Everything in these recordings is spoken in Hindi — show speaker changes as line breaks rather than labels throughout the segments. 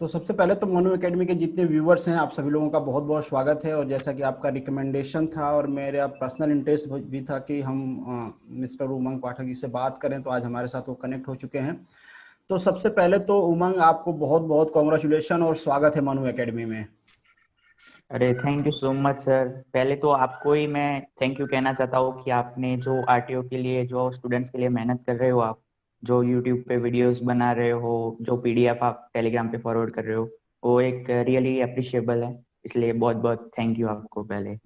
तो सबसे पहले तो मनु एकेडमी के जितने व्यूवर्स हैं, आप सभी लोगों का बहुत बहुत स्वागत है। और जैसा कि आपका रिकमेंडेशन था और मेरा पर्सनल इंटरेस्ट भी था कि हम मिस्टर उमंग पाठक जी से बात करें, तो आज हमारे साथ वो कनेक्ट हो चुके हैं। तो सबसे पहले तो उमंग, आपको बहुत बहुत कॉन्ग्रेचुलेशन और स्वागत है मनु एकेडमी में।
अरे thank you so much sir. पहले तो आपको ही मैं थैंक यू कहना चाहता हूँ कि आपने जो आरटीओ के लिए, जो स्टूडेंट्स के लिए मेहनत कर रहे हो, आप जो यूट्यूब पे वीडियोस बना रहे हो, जो पीडीएफ आप टेलीग्राम पे फॉरवर्ड कर रहे हो, वो एक रियली अप्रिशिएबल है। इसलिए बहुत बहुत थैंक यू आपको पहले।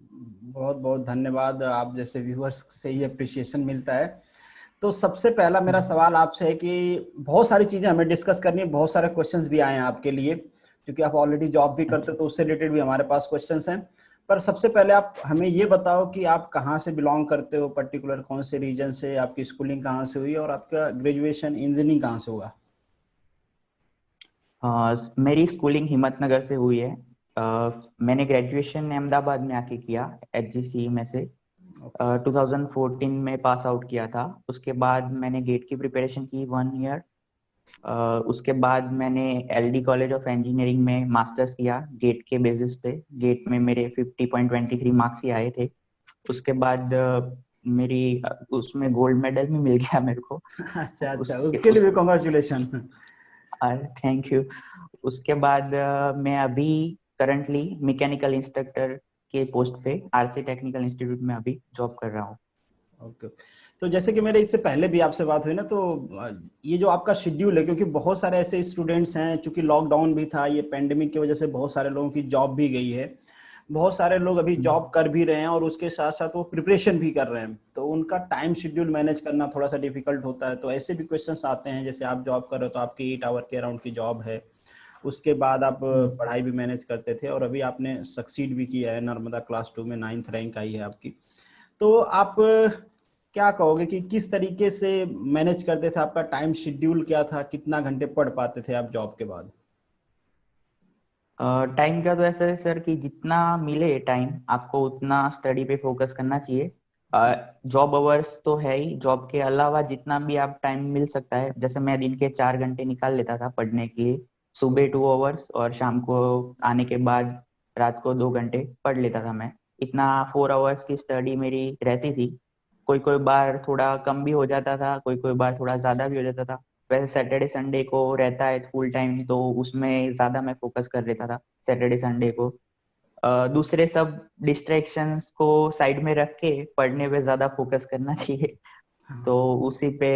बहुत बहुत धन्यवाद, आप जैसे व्यूवर्स से ही अप्रिशिएशन मिलता है। तो सबसे पहला मेरा सवाल आपसे है कि बहुत सारी चीज़ें हमें डिस्कस करनी है, बहुत सारे क्वेश्चंस भी आए हैं आपके लिए, क्योंकि आप ऑलरेडी जॉब भी करते हो, तो उससे रिलेटेड भी हमारे पास क्वेश्चंस हैं। पर सबसे पहले आप हमें ये बताओ कि आप कहाँ से बिलोंग करते हो, पर्टिकुलर कौन से रीजन से, आपकी स्कूलिंग कहाँ से हुई और आपका ग्रेजुएशन इंजीनियरिंग कहाँ से हुआ?
मेरी स्कूलिंग हिम्मतनगर से हुई है। मैंने ग्रेजुएशन अहमदाबाद में आके किया, एचजीसी में से। 2014 में पास आउट किया था। उसके बाद मैंने गेट की प्रिपरेशन की 1 ईयर। उसके बाद मैंने एलडी कॉलेज ऑफ इंजीनियरिंग में मास्टर्स किया गेट के बेसिस पे। गेट में मेरे 50.23 मार्क्स ही आए थे। उसके बाद उसमें गोल्ड मेडल भी मिल गया मेरे को।
अच्छा अच्छा,
उसके
उसके लिए
उस
भी कॉन्ग्रेचुलेशन।
Thank you. उसके बाद मैं अभी करंटली मैकेनिकल इंस्ट्रक्टर के पोस्ट पे आरसी टेक्निकल इंस्टीट्यूट में अभी जॉब कर रहा हूँ।
ओके। तो जैसे कि मेरे इससे पहले भी आपसे बात हुई ना, तो ये जो आपका शेड्यूल है, क्योंकि बहुत सारे ऐसे स्टूडेंट्स हैं, चूंकि लॉकडाउन भी था, ये पेंडेमिक की वजह से बहुत सारे लोगों की जॉब भी गई है, बहुत सारे लोग अभी जॉब कर भी रहे हैं और उसके साथ साथ वो प्रिपरेशन भी कर रहे हैं, तो उनका टाइम शेड्यूल मैनेज करना थोड़ा सा डिफिकल्ट होता है। तो ऐसे भी क्वेश्चंस आते हैं, जैसे आप जॉब कर रहे हो तो आपकी 8 आवर के अराउंड की जॉब है, उसके बाद आप पढ़ाई भी मैनेज करते थे और अभी आपने सक्सीड भी किया है, नर्मदा क्लास 2 में 9th रैंक आई है आपकी। तो आप क्या कहोगे कि किस तरीके से मैनेज करते थे, आपका टाइम शेड्यूल क्या था, कितना घंटे पढ़ पाते थे आप जॉब के बाद?
टाइम का तो ऐसा है सर कि जितना मिले टाइम आपको उतना स्टडी पे फोकस करना चाहिए। जॉब अवर्स तो है ही, जॉब के अलावा जितना भी आप टाइम मिल सकता है, जैसे मैं दिन के 4 घंटे निकाल लेता था पढ़ने के लिए। सुबह 2 आवर्स और शाम को आने के बाद रात को 2 घंटे पढ़ लेता था मैं। इतना 4 आवर्स की स्टडी मेरी रहती थी। कोई कोई बार थोड़ा कम भी हो जाता था, कोई कोई बार थोड़ा ज्यादा भी हो जाता था। वैसे सैटरडे संडे को रहता है फुल टाइम, तो उसमें ज्यादा मैं फोकस कर लेता था सैटरडे संडे को। दूसरे सब डिस्ट्रैक्शंस को साइड में रख के पढ़ने पे ज्यादा फोकस करना चाहिए। तो उसी पे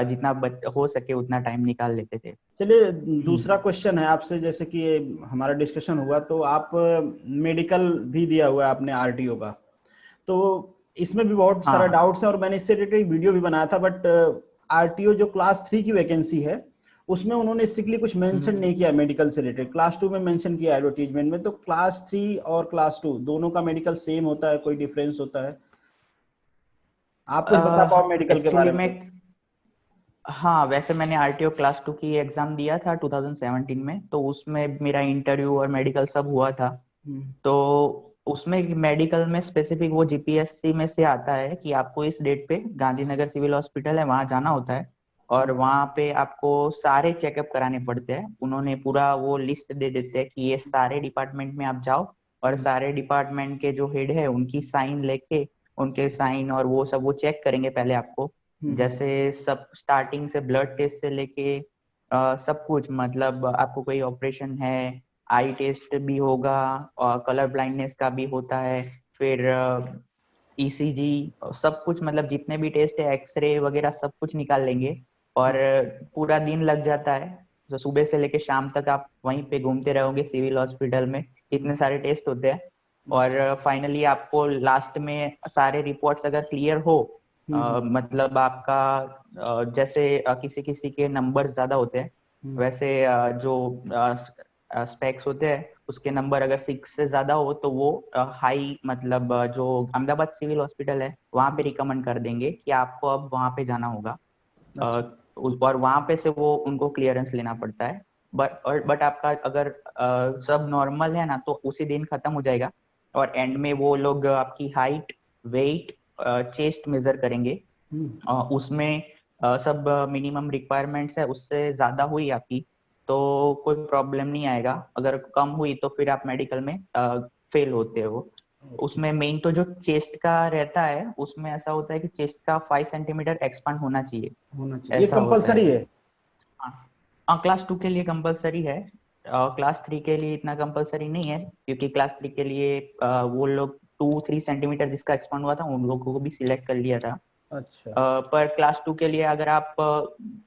जितना हो सके उतना टाइम निकाल लेते थे।
चलिए, दूसरा क्वेश्चन है आपसे, जैसे कि हमारा डिस्कशन हुआ तो आप मेडिकल भी दिया हुआ है आपने आरटीओ का, तो इसमें भी बहुत सारा
हाँ।
डाउट्स है और मैंने इससे रिलेटेड वीडियो भी बनाया था। बट आरटीओ जो क्लास 3 की वैकेंसी है, उसमें उन्होंने स्ट्रिक्टली कुछ मेंशन नहीं किया मेडिकल से रिलेटेड, क्लास 2 में मेंशन किया एडवर्टीजमेंट में। तो क्लास 3 और क्लास 2 दोनों का मेडिकल सेम होता है, कोई डिफरेंस होता है? आप कुछ बता पाओ मेडिकल के
एक्चुअली
बारे में
मैं
तो।
हाँ, वैसे मैंने आरटीओ क्लास 2 की एग्जाम दिया था 2017 में, तो उसमें मेरा इंटरव्यू और मेडिकल सब हुआ था।
हम्म।
तो उसमें मेडिकल में स्पेसिफिक वो जीपीएससी में से आता है कि आपको इस डेट पे गांधीनगर सिविल हॉस्पिटल है वहां जाना होता है। और वहां पे आपको सारे चेकअप कराने पड़ते हैं। उन्होंने पूरा वो लिस्ट दे देते हैं कि ये सारे डिपार्टमेंट में आप जाओ, और सारे डिपार्टमेंट के जो हेड है उनकी साइन लेके, उनके साइन और वो सब वो चेक करेंगे पहले आपको।
हम्म।
जैसे सब स्टार्टिंग से ब्लड टेस्ट से लेके सब कुछ, मतलब आपको कोई ऑपरेशन है, आई टेस्ट भी होगा, और कलर ब्लाइंडनेस का भी होता है, फिर ईसीजी, सब कुछ, मतलब जितने भी टेस्ट है, एक्सरे वगैरह सब कुछ निकाल लेंगे। और पूरा दिन लग जाता है। तो सुबह से लेके शाम तक आप वहीं पे घूमते रहोगे सिविल हॉस्पिटल में, इतने सारे टेस्ट होते हैं। और फाइनली आपको लास्ट में सारे रिपोर्ट्स अगर क्लियर हो, मतलब आपका जैसे किसी किसी के नंबर ज्यादा होते हैं, वैसे जो स्पेक्स होते हैं उसके नंबर अगर 6 से ज्यादा हो तो वो हाई, मतलब जो अहमदाबाद सिविल हॉस्पिटल है वहां पे रिकमेंड कर देंगे कि आपको अब वहां पे जाना होगा। अ,
अच्छा।
और वहां पे से वो उनको क्लियरेंस लेना पड़ता है। बट आपका अगर सब नॉर्मल है ना, तो उसी दिन खत्म हो जाएगा। और एंड में वो लोग आपकी हाइट, वेट, चेस्ट मेजर करेंगे। उसमें सब मिनिमम रिक्वायरमेंट्स है, उससे ज्यादा हुई आपकी तो कोई प्रॉब्लम नहीं आएगा। अगर कम हुई तो फिर आप मेडिकल में फेल होते हो। उसमें मेन तो जो चेस्ट का रहता है उसमें ऐसा होता है कि चेस्ट का 5 सेंटीमीटर एक्सपांड होना चाहिए,
होना चाहिए, ये
ऐसा होता
कंपलसरी
है।
है?
हाँ क्लास 2 के लिए कंपलसरी है। क्लास 3 के लिए इतना कंपलसरी नहीं है, क्योंकि क्लास 3 के लिए वो लोग 2-3 सेंटीमीटर जिसका एक्सपांड हुआ था उन लोगों को भी सिलेक्ट कर लिया था।
अच्छा।
पर क्लास 2 के लिए अगर आप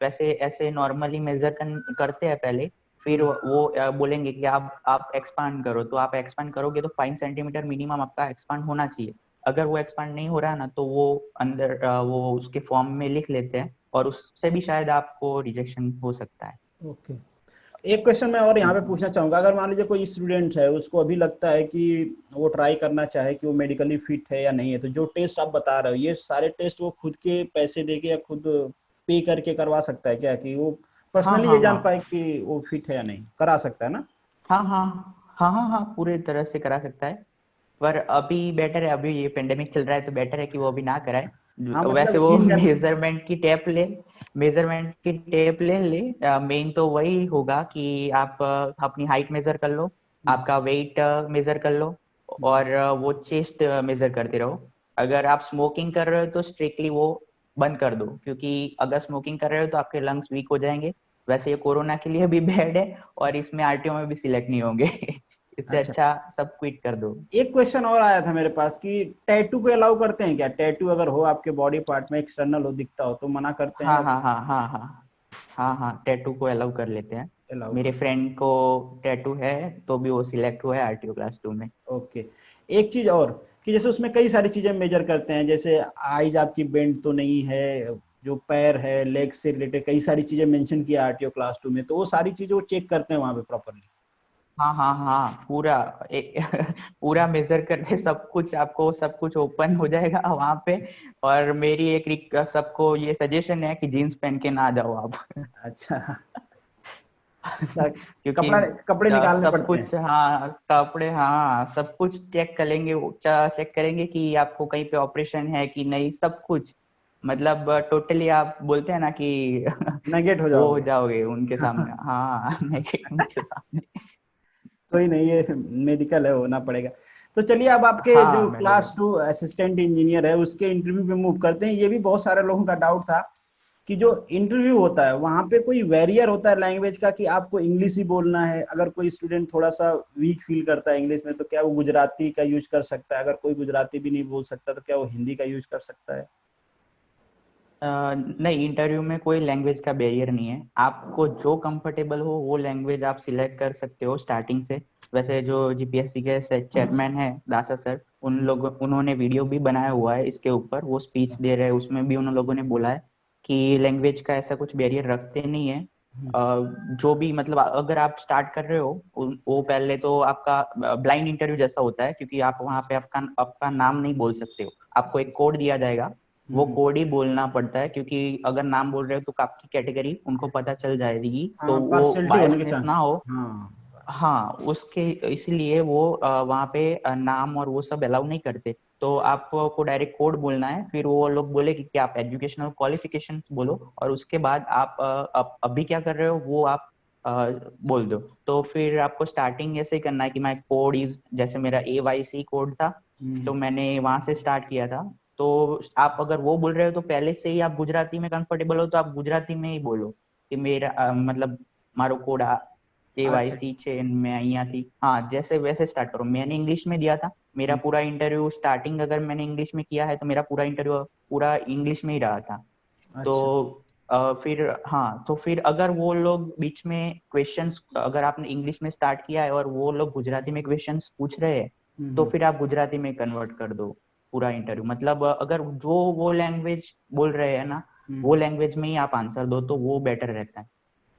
वैसे ऐसे नॉर्मली मेजर करते हैं पहले, फिर वो बोलेंगे कि आप एक्सपांड करो, तो आप एक्सपांड करोगे तो 5 सेंटीमीटर मिनिमम आपका एक्सपांड होना चाहिए। अगर वो एक्सपांड नहीं हो रहा ना तो वो अंदर वो उसके फॉर्म में लिख लेते हैं, और उससे भी शायद आपको रिजेक्शन हो सकता है।
ओके। एक क्वेश्चन मैं और यहाँ पे पूछना चाहूंगा, अगर मान लीजिए कोई स्टूडेंट है, उसको अभी लगता है कि वो ट्राई करना चाहे कि वो मेडिकली फिट है या नहीं है, तो जो टेस्ट आप बता रहे हो ये सारे टेस्ट वो खुद के पैसे देके या खुद पे करके करवा सकता है क्या, कि वो
हाँ
पर्सनली ये
हाँ
जान
हाँ
पाए कि वो फिट है या नहीं? करा सकता है ना?
हाँ हाँ हाँ हाँ हाँ पूरे तरह से करा सकता है। पर अभी बेटर है, अभी ये पेंडेमिक चल रहा है तो बेटर है कि वो अभी ना कराए।
हाँ
वैसे
मतलब
वो
इन जनरल।
मेजरमेंट की टेप ले ले। मेन तो वही होगा कि आप अपनी हाइट मेजर कर लो, आपका वेट मेजर कर लो, और वो चेस्ट मेजर करते रहो। अगर आप स्मोकिंग कर रहे हो तो स्ट्रिक्टली वो बंद कर दो, क्योंकि अगर स्मोकिंग कर रहे हो तो आपके लंग्स वीक हो जाएंगे। वैसे ये कोरोना के लिए भी बैड है, और इसमें आरटीओ में भी सिलेक्ट नहीं होंगे। इससे
अच्छा,
अच्छा सब क्विट कर दो।
एक क्वेश्चन और आया था मेरे पास कि टैटू को अलाउ करते हैं क्या? टैटू अगर हो आपके बॉडी पार्ट में, एक्सटर्नल हो, दिखता हो, तो मना करते हैं
हाँ
या
हाँ हाँ हाँ हाँ हाँ हाँ टैटू को अलाउ कर लेते हैं।
अलाउ
मेरे
कर?
फ्रेंड को टैटू है, तो भी वो सिलेक्ट हुआ है आरटीओ क्लास 2 में।
ओके। एक चीज और, कि जैसे उसमें कई सारी चीजें मेजर करते हैं, जैसे आईज आपकी बेंड तो नहीं है, जो पैर है, लेग से रिलेटेड कई सारी चीजें मेंशन किया आरटीओ क्लास 2 में, तो वो सारी चीजें वो चेक करते हैं वहां पे प्रॉपरली?
हाँ हाँ हाँ पूरा पूरा मेजर करके सब कुछ आपको सब कुछ ओपन हो जाएगा वहां पे। और मेरी एक सबको ये सजेशन है कि जीन्स पहन के ना जाओ आप।
अच्छा। अच्छा,
क्योंकि
कपड़ा, कपड़े निकालने
सब
पड़ते हैं?
कुछ, हाँ कपड़े, हाँ सब कुछ चेक करेंगे, चेक करेंगे कि आपको कहीं पे ऑपरेशन है कि नहीं, सब कुछ। मतलब टोटली आप बोलते हैं ना कि
नेगेट हो
वो हो
जाओगे?
जाओगे उनके सामने, हाँ नेगेटिव उनके सामने।
कोई नहीं, ये मेडिकल है, होना पड़ेगा। तो चलिए, अब आपके
हाँ
जो
मेडिकल।
क्लास 2 असिस्टेंट इंजीनियर है उसके इंटरव्यू पे मूव करते हैं। ये भी बहुत सारे लोगों का डाउट था कि जो इंटरव्यू होता है वहां पे कोई बैरियर होता है लैंग्वेज का, कि आपको इंग्लिश ही बोलना है? अगर कोई स्टूडेंट थोड़ा सा वीक फील करता है इंग्लिश में, तो क्या वो गुजराती का यूज कर सकता है? अगर कोई गुजराती भी नहीं बोल सकता तो क्या वो हिंदी का यूज कर सकता है?
नहीं, इंटरव्यू में कोई लैंग्वेज का बैरियर नहीं है। आपको जो कंफर्टेबल हो वो लैंग्वेज आप सिलेक्ट कर सकते हो स्टार्टिंग से। वैसे जो जीपीएससी के चेयरमैन है दासा सर, उन्होंने वीडियो भी बनाया हुआ है इसके ऊपर, वो स्पीच दे रहे हैं, उसमें भी उन लोगों ने बोला है कि लैंग्वेज का ऐसा कुछ बैरियर रखते नहीं है। जो भी मतलब अगर आप स्टार्ट कर रहे हो वो पहले तो आपका ब्लाइंड इंटरव्यू जैसा होता है, क्योंकि आप वहाँ पे आपका आपका नाम नहीं बोल सकते हो। आपको एक कोड दिया जाएगा, वो कोड ही बोलना पड़ता है, क्योंकि अगर नाम बोल रहे हो तो आपकी कैटेगरी उनको पता चल जाएगी, तो
हाँ,
वो
पार्शियलिटी होने के
बायसनेस
चांस।
ना हो।
हाँ।
हाँ उसके इसलिए वो वहाँ पे नाम और वो सब अलाउ नहीं करते। तो आपको डायरेक्ट कोड बोलना है, फिर वो लोग बोले कि आप एजुकेशनल क्वालिफिकेशन बोलो, और उसके बाद आप अभी क्या कर रहे हो वो आप बोल दो। तो फिर आपको स्टार्टिंग ऐसे ही करना है कि माई कोड इज, जैसे मेरा AYC कोड था, तो मैंने वहां से स्टार्ट किया था। तो आप अगर वो बोल रहे हो तो पहले से ही आप गुजराती में कंफर्टेबल हो तो आप गुजराती में ही बोलो कि मेरा मतलब मारो कोड
अच्छा।
KYC चेन में અહીંયાથી, हाँ जैसे वैसे स्टार्ट करो। मैंने इंग्लिश में दिया था, मेरा पूरा इंटरव्यू स्टार्टिंग अगर मैंने इंग्लिश में किया है तो मेरा पूरा इंटरव्यू पूरा इंग्लिश में ही रहा था। तो
अच्छा।
फिर हाँ, तो फिर अगर वो लोग बीच में क्वेश्चंस, अगर आपने इंग्लिश में स्टार्ट किया है और वो लोग गुजराती में क्वेश्चंस पूछ रहे हैं, तो फिर आप गुजराती में कन्वर्ट कर दो पूरा इंटरव्यू। मतलब अगर जो वो लैंग्वेज बोल रहे हैं ना, वो लैंग्वेज में ही आप आंसर दो तो वो बेटर रहता है।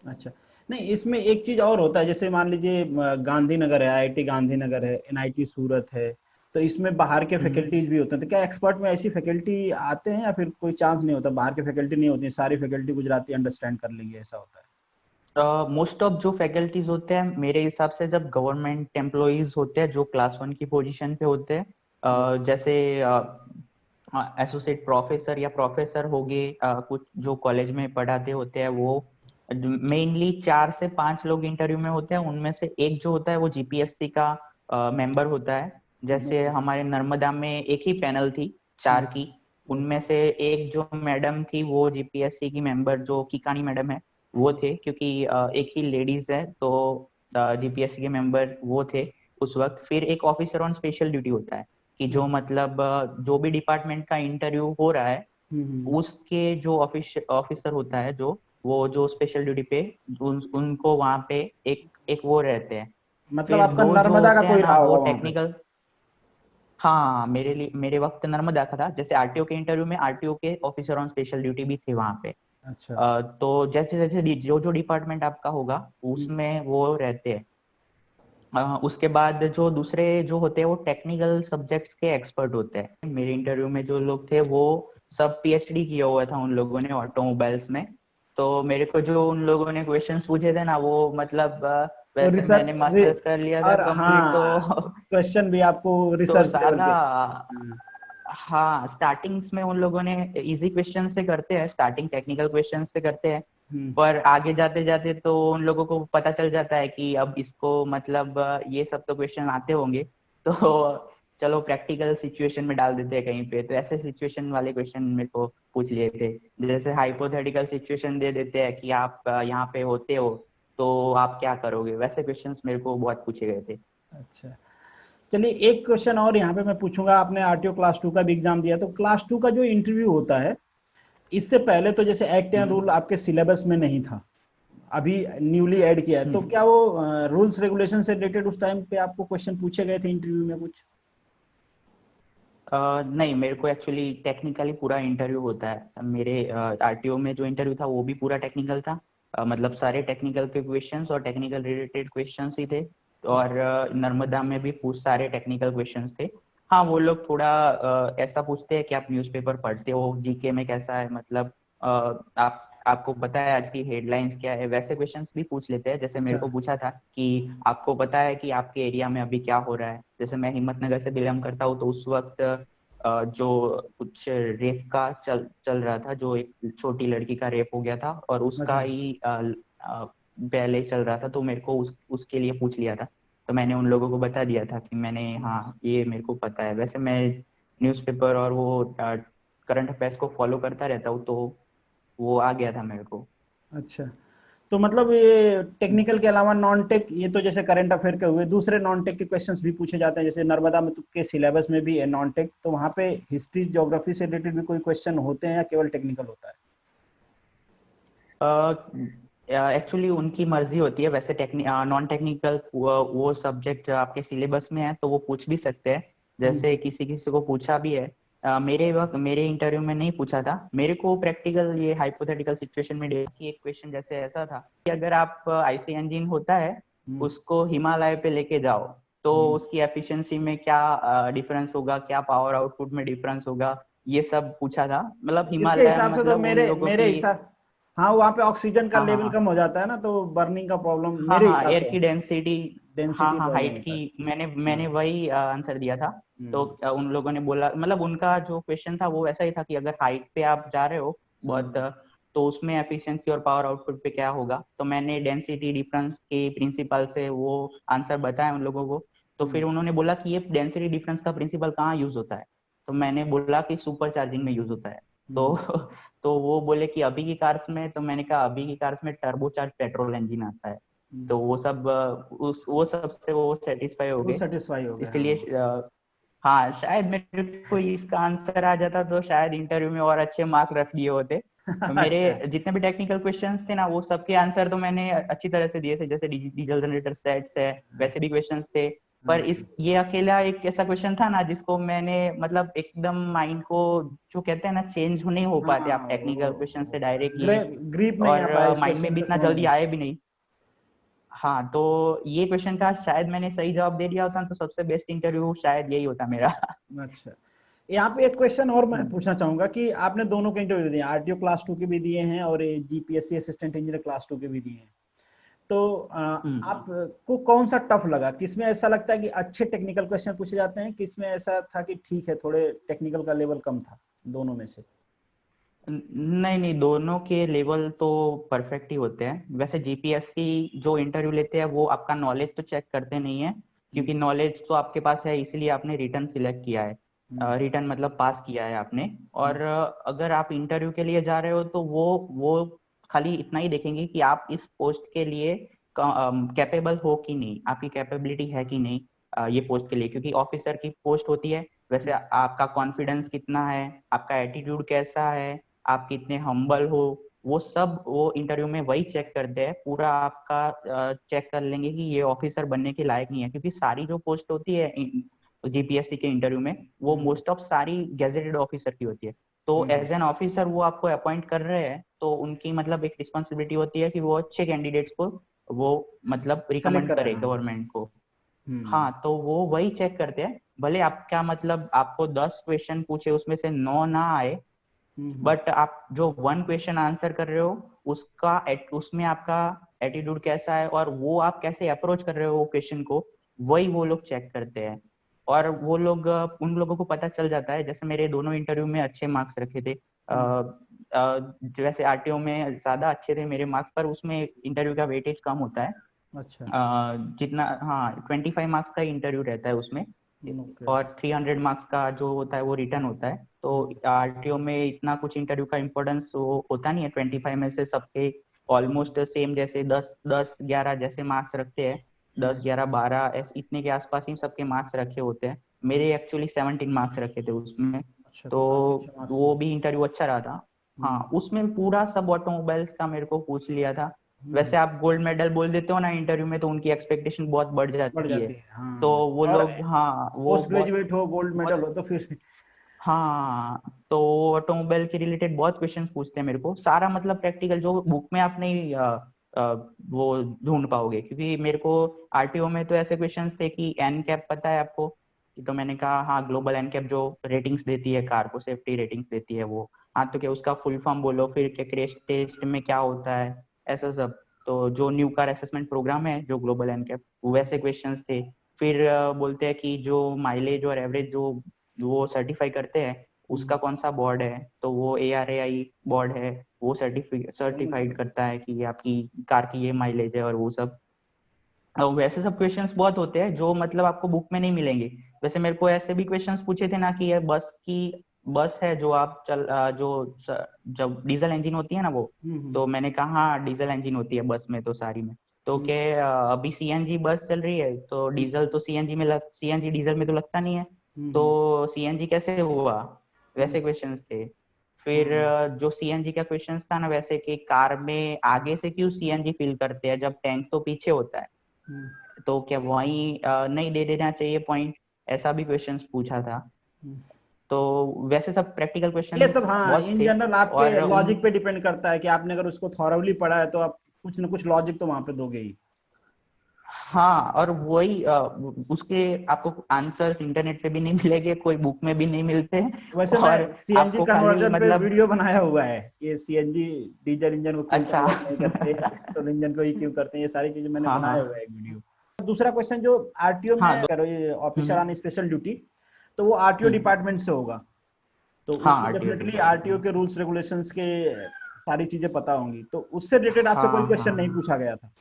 अच्छा। नहीं, इसमें एक चीज और होता है, जैसे मान लीजिए गांधीनगर है, आईआईटी गांधीनगर है, एनआईटी सूरत है, तो इसमें बाहर के
हम्म।
फैकल्टीज भी होते हैं, तो क्या एक्सपर्ट में ऐसी फैकल्टी आते हैं, या फिर कोई चांस नहीं होता, बाहर के फैकल्टी नहीं होती, सारी फैकल्टी गुजराती अंडरस्टैंड कर लेंगे, ऐसा होता है?
मोस्ट ऑफ जो फैकल्टीज होते हैं मेरे हिसाब से, जब गवर्नमेंट एम्प्लॉइज होते हैं जो क्लास 1 की पोजीशन पे होते हैं, जैसे एसोसिएट प्रोफेसर या प्रोफेसर हो गए, कुछ जो कॉलेज में पढ़ाते होते हैं वो, मेनली 4 से 5 लोग इंटरव्यू में होते हैं, उनमें से एक जो होता है वो जीपीएससी का मेंबर होता है। जैसे हमारे नर्मदा में एक ही पैनल थी 4 की, उनमें से एक जो मैडम थी वो जीपीएससी की मेंबर जो किकानी मैडम है वो थे, क्योंकि एक ही लेडीज है तो जीपीएससी के मेंबर वो थे उस वक्त। फिर एक ऑफिसर ऑन स्पेशल ड्यूटी होता है कि जो मतलब जो भी डिपार्टमेंट का इंटरव्यू हो रहा है उसके जो ऑफिसर होता है जो वो जो स्पेशल ड्यूटी पे उनको वहां पे एक एक वो रहते हैं।
मतलब
फिर
आपका
दो जो
नर्मदा का
होते हैं
कोई
ना
रहा
वो
होगा वहां पे?
टेक्निकल। हाँ, मेरे लिए मेरे वक्त नर्मदा का था। जैसे आरटीओ के इंटरव्यू में आरटीओ के ऑफिसर ऑन स्पेशल ड्यूटी भी थे वहां पे।
अच्छा।
तो जैसे जैसे जो जो डिपार्टमेंट आपका होगा उसमें वो रहते हैं। उसके बाद जो दूसरे जो होते हैं वो टेक्निकल सब्जेक्ट्स के एक्सपर्ट होते हैं। मेरे इंटरव्यू में जो लोग थे वो सब पीएचडी किया हुआ था उन लोगों ने ऑटोमोबाइल्स में। तो मेरे को जो उन लोगों ने क्वेश्चंस पूछे थे ना वो मतलब
तो
वैसे मैंने मास्टर्स कर लिया था
और
कंप्लीट
हाँ,
तो
क्वेश्चन भी आपको
तो
रिसर्च लेवल
सारा
के। हाँ।
हाँ, स्टार्टिंग्स में उन लोगों ने इजी क्वेश्चन से करते हैं, स्टार्टिंग टेक्निकल क्वेश्चन से करते हैं।
हम्म।
पर आगे जाते जाते तो उन लोगों को पता चल जाता है कि अब इसको मतलब ये सब तो क्वेश्चन आते होंगे तो चलो प्रैक्टिकल सिचुएशन में डाल देते हैं कहीं पे। तो ऐसे सिचुएशन वाले क्वेश्चन मेरे को पूछ लिए थे। जैसे हाइपोथेटिकल सिचुएशन दे देते हैं कि आप यहाँ पे होते हो तो आप क्या करोगे, वैसे क्वेश्चंस मेरे को बहुत पूछे गए थे।
अच्छा, चलिए एक क्वेश्चन और यहाँ पे मैं पूछूंगा। आपने आरटीओ क्लास 2 का भी एग्जाम दिया, तो क्लास 2 का जो इंटरव्यू होता है, इससे पहले तो जैसे एक्ट एंड रूल आपके सिलेबस में नहीं था, अभी न्यूली ऐड किया है, तो
हम्म।
क्या वो रूल्स रेगुलेशन से रिलेटेड उस टाइम पे आपको क्वेश्चन पूछे गए थे इंटरव्यू में कुछ?
नहीं, मेरे को एक्चुअली टेक्निकली पूरा इंटरव्यू होता है। मेरे आरटीओ में जो इंटरव्यू था वो भी पूरा टेक्निकल था। मतलब सारे टेक्निकल के क्वेश्चंस और टेक्निकल रिलेटेड क्वेश्चंस ही थे। और नर्मदा में भी सारे टेक्निकल क्वेश्चंस थे। हाँ, वो लोग थोड़ा ऐसा पूछते हैं कि आप न्यूज़पेपर पढ़ते हो, जीके में कैसा है, मतलब आप आपको पता है आज की हेडलाइंस क्या है, वैसे क्वेश्चंस भी पूछ लेते हैं। जैसे मेरे
अच्छा।
को पूछा था कि आपको पता है कि आपके एरिया में अभी क्या हो रहा है। जैसे मैं हिम्मतनगर से बिलोंग करता हूँ तो उस वक्त जो कुछ रेप का चल रहा था, जो एक छोटी लड़की का रेप हो गया था और उसका
अच्छा।
ही पहले चल रहा था। तो मेरे को उसके लिए पूछ लिया था। तो मैंने उन लोगों को बता दिया था कि मैंने हाँ ये मेरे को पता है। वैसे मैं न्यूज़पेपर और वो करंट अफेयर्स को फॉलो करता रहता हूँ तो वो आ गया था मेरे को।
अच्छा, तो मतलब ये टेक्निकल के अलावा नॉन टेक, ये तो जैसे करंट अफेयर के हुए, दूसरे नॉन टेक के क्वेश्चंस भी पूछे जाते हैं, जैसे नर्मदा में तो के सिलेबस में भी है नॉन टेक, तो वहाँ पे हिस्ट्री ज्योग्राफी से रिलेटेड भी कोई क्वेश्चन होते हैं या केवल टेक्निकल होता है?
एक्चुअली उनकी मर्जी होती है। वैसे नॉन टेक्निकल वो सब्जेक्ट आपके सिलेबस में है तो वो पूछ भी सकते हैं। जैसे किसी किसी को पूछा भी है। मेरे वक्त मेरे इंटरव्यू में नहीं पूछा था। मेरे को प्रैक्टिकल ये हाइपोथेटिकल सिचुएशन में की एक क्वेश्चन जैसे ऐसा था कि अगर आप आईसी इंजन होता है
हम्म।
उसको हिमालय पे लेके जाओ तो
हम्म।
उसकी एफिशिएंसी में क्या डिफरेंस होगा, क्या पावर आउटपुट में डिफरेंस होगा, ये सब पूछा था। मतलब
इसके
हिमालय
हिसाब से तो
मतलब उन
मेरे
लोगों
मेरे
की।
हिसाब, हाँ, वहाँ पे ऑक्सीजन का
हाँ हाँ
लेवल
हाँ
कम हो जाता है ना, तो बर्निंग का प्रॉब्लम
हाँ
मेरे
हाँ,
हिसाब
एयर
से,
की डेंसिटी। हाँ
डेंसिटी
हाँ,
प्रॉब्लम
हाइट
होता है।
की मैंने
हाँ।
मैंने वही आंसर दिया था। तो
हम्म।
उन लोगों ने बोला, मतलब उनका जो क्वेश्चन था वो ऐसा ही था कि अगर हाइट पे आप जा रहे हो बहुत तो उसमें एफिशिएंसी और पावर आउटपुट पे क्या होगा। तो मैंने डेंसिटी डिफरेंस के प्रिंसिपल से वो आंसर बताया उन लोगों को। तो फिर उन्होंने बोला कि ये डेंसिटी डिफरेंस का प्रिंसिपल कहाँ यूज होता है। तो मैंने बोला कि सुपर चार्जिंग में यूज होता है। तो
हम्म।
तो वो बोले कि अभी की कार्स में। तो मैंने कहा अभी की कार्स में टर्बोचार्ज पेट्रोल इंजन आता है।
हम्म।
तो वो सब वो सब से वो सेटिस्फाई हो
वो
गए।
सेटिस्फाई हो गया,
इसलिए
हाँ।
हाँ, शायद मेरे को इसका आंसर आ जाता तो शायद इंटरव्यू में और अच्छे मार्क रख दिए होते। मेरे
अच्छा।
जितने भी टेक्निकल क्वेश्चंस थे ना वो सबके आंसर तो मैंने अच्छी तरह से दिए थे। जैसे डीजल जनरेटर सेट्स है वैसे भी क्वेश्चंस थे। पर इस
अच्छा।
ये अकेला एक ऐसा क्वेश्चन था ना जिसको मैंने मतलब एकदम माइंड को, जो कहते हैं ना चेंज नहीं हो पाते आप
हाँ,
टेक्निकल क्वेश्चन से डायरेक्टली,
ग्रीप नहीं आ
और
पाया इस
माइंड में
क्वेश्चन
भी
पे
इतना
समझ
जल्दी
में।
आए भी नहीं। हाँ, तो ये क्वेश्चन का शायद मैंने सही जवाब दे दिया होता तो सबसे बेस्ट इंटरव्यू शायद यही होता मेरा।
अच्छा, यहाँ पे एक क्वेश्चन और मैं
हम्म,
पूछना चाहूंगा कि आपने दोनों के इंटरव्यू दिए, आरटीओ क्लास 2 के भी दिए हैं और जीपीएससी असिस्टेंट इंजीनियर क्लास 2 के भी दिए हैं, तो
हम्म।
आपको कौन सा टफ लगा? किसमें ऐसा लगता है कि अच्छे टेक्निकल क्वेश्चन पूछे जाते हैं, किसमें ऐसा था कि ठीक है थोड़े टेक्निकल का लेवल कम था, दोनों में से?
नहीं नहीं, दोनों के लेवल तो परफेक्ट ही होते हैं। वैसे जीपीएससी जो इंटरव्यू लेते हैं वो आपका नॉलेज तो चेक करते नहीं है, क्योंकि नॉलेज तो आपके पास है, इसीलिए आपने रिटर्न सिलेक्ट किया है, रिटर्न मतलब पास किया है आपने। और अगर आप इंटरव्यू के लिए जा रहे हो तो वो खाली इतना ही देखेंगे कि आप इस पोस्ट के लिए कैपेबल हो कि नहीं, आपकी कैपेबिलिटी है कि नहीं ये पोस्ट के लिए, क्योंकि ऑफिसर की पोस्ट होती है। वैसे आपका कॉन्फिडेंस कितना है, आपका एटीट्यूड कैसा है, आप कितने हम्बल हो, वो सब वो इंटरव्यू में वही चेक करते हैं। पूरा आपका चेक कर लेंगे कि ये ऑफिसर बनने के लायक नहीं है, क्योंकि सारी जो पोस्ट होती है जीपीएससी के इंटरव्यू में वो मोस्ट ऑफ सारी गेजेटेड ऑफिसर की होती है। तो एज एन ऑफिसर वो आपको अपॉइंट कर रहे हैं, तो उनकी मतलब एक रिस्पॉन्सिबिलिटी होती है कि वो अच्छे कैंडिडेट्स को वो मतलब
सेलेक्ट
रिकमेंड
कर रहे
करे
हैं।
गवर्नमेंट को। हाँ, तो वो वही चेक करते हैं। भले आप क्या मतलब आपको 10 क्वेश्चन पूछे उसमें से 9 ना आए, बट आप जो 1 क्वेश्चन आंसर कर रहे हो उसमें आपका एटीट्यूड कैसा है और वो आप कैसे अप्रोच कर रहे हो वो क्वेश्चन को, वही वो लोग चेक करते हैं। और वो लोग उन लोगों को पता चल जाता है। जैसे मेरे दोनों इंटरव्यू में अच्छे मार्क्स रखे थे, वैसे आरटीओ में ज्यादा अच्छे थे मेरे मार्क्स, पर उसमें इंटरव्यू का वेटेज कम होता है।
अच्छा।
जितना, हाँ, 25 मार्क्स का इंटरव्यू रहता है उसमें,
ओके।
और 300 मार्क्स का जो होता है वो रिटर्न होता है। तो आरटीओ में इतना कुछ इंटरव्यू का इम्पोर्टेंस वो होता नहीं है। 25 में से सबके ऑलमोस्ट सेम, जैसे 10 10 11 जैसे मार्क्स रखते हैं, 10 11 12 इतने के आसपास ही सबके मार्क्स रखे होते हैं। मेरे एक्चुअली 17 मार्क्स रखे थे उसमें।
अच्छा,
तो
तो काफी अच्छे मार्क्स
वो
थे।
भी इंटरव्यू अच्छा रहा था। हाँ, उसमें पूरा सब ऑटोमोबाइल्स का मेरे को पूछ लिया था। वैसे आप गोल्ड मेडल बोल देते हो ना इंटरव्यू में, तो उनकी एक्सपेक्टेशन बहुत बढ़
बढ़
जाती है।
जाती है,
तो
हाँ।
वो
और
लोग, हाँ, वो
पोस्ट
बहुत
ग्रेजुएट हो, गोल्ड मेडल
बहुत
हो, तो फिर
हाँ, तो ऑटोमोबाइल के रिलेटेड बहुत क्वेश्चंस पूछते हैं मेरे को, सारा मतलब प्रैक्टिकल जो बुक में आप नहीं वो ढूंढ पाओगे। क्योंकि मेरे को आरटीओ में तो ऐसे क्वेश्चंस थे कि एन कैप पता है आपको? तो मैंने कहा हाँ, ग्लोबल एन कैप जो रेटिंग्स देती है, कार को सेफ्टी रेटिंग्स देती है वो। हाँ, तो क्या उसका फुल फॉर्म बोलो, फिर क्या क्रैश टेस्ट में क्या होता है, ऐसा सब। तो जो न्यू कार असेसमेंट प्रोग्राम है जो ग्लोबल एन कैप, वैसे क्वेश्चंस थे। फिर बोलते हैं कि जो माइलेज और एवरेज जो वो सर्टिफाई करते हैं उसका कौन सा बोर्ड है, तो वो ARAI बोर्ड है, वो सर्टिफाइड करता है कि आपकी कार की ये माइलेज है और वो सब। और वैसे सब क्वेश्चंस बहुत होते हैं जो मतलब आपको बुक में नहीं मिलेंगे। वैसे मेरे को ऐसे भी क्वेश्चंस पूछे थे ना कि ये बस है जो आप जब डीजल इंजन होती है ना वो, तो मैंने कहा हाँ, डीजल इंजन होती है बस में तो सारी में। तो क्या अभी सीएनजी बस चल रही है, तो डीजल तो सीएनजी डीजल में तो लगता नहीं है, तो सीएनजी कैसे हुआ, वैसे क्वेश्चंस थे। फिर जो सीएनजी का क्वेश्चंस था ना, वैसे कि कार में आगे से क्यों सीएनजी फिल करते हैं जब टैंक तो पीछे होता है, तो क्या वही नहीं दे देना चाहिए पॉइंट, ऐसा भी क्वेश्चंस पूछा था। तो वैसे सब प्रैक्टिकल
ये सब,
क्वेश्चंस
हाँ,
बहुत
इन
थे।
जनरल आपके
और उन
लॉजिक पे डिपेंड करता है कि आपने अगर उसको थॉरोली पढ़ा है तो आप कुछ ना कुछ लॉजिक तो वहां पे दोगे ही।
हाँ, और वही उसके आपको आंसर्स इंटरनेट पे भी नहीं मिलेंगे, कोई बुक में भी नहीं मिलते।
वैसे मैं
और
सीएनजी
आपको खाली
कन्वर्जन पे
मतलब,
वीडियो बनाया हुआ है, ये सीएनजी डीजल इंजन को क्यों
अच्छा
कन्वर्ट नहीं करते, पेट्रोल इंजन को ही क्यों करते हैं, ये सारी चीजें मैंने
हाँ
बनाया हुआ
हाँ
है एक वीडियो। दूसरा क्वेश्चन, जो आरटीओ
हाँ
में करो ये officer on
hmm,
special duty, तो वो आरटीओ
हम्म,
डिपार्टमेंट से होगा, तो
हाँ,
उसको
आरटीओ
डेफिनेटली आरटीओ
डिपार्टमेंट।
के रूल्स रेगुलेशंस के सारी चीजें पता होंगी, तो उससे रिलेटेड आपसे कोई
हाँ
क्वेश्चन नहीं
हाँ,
पूछा गया था?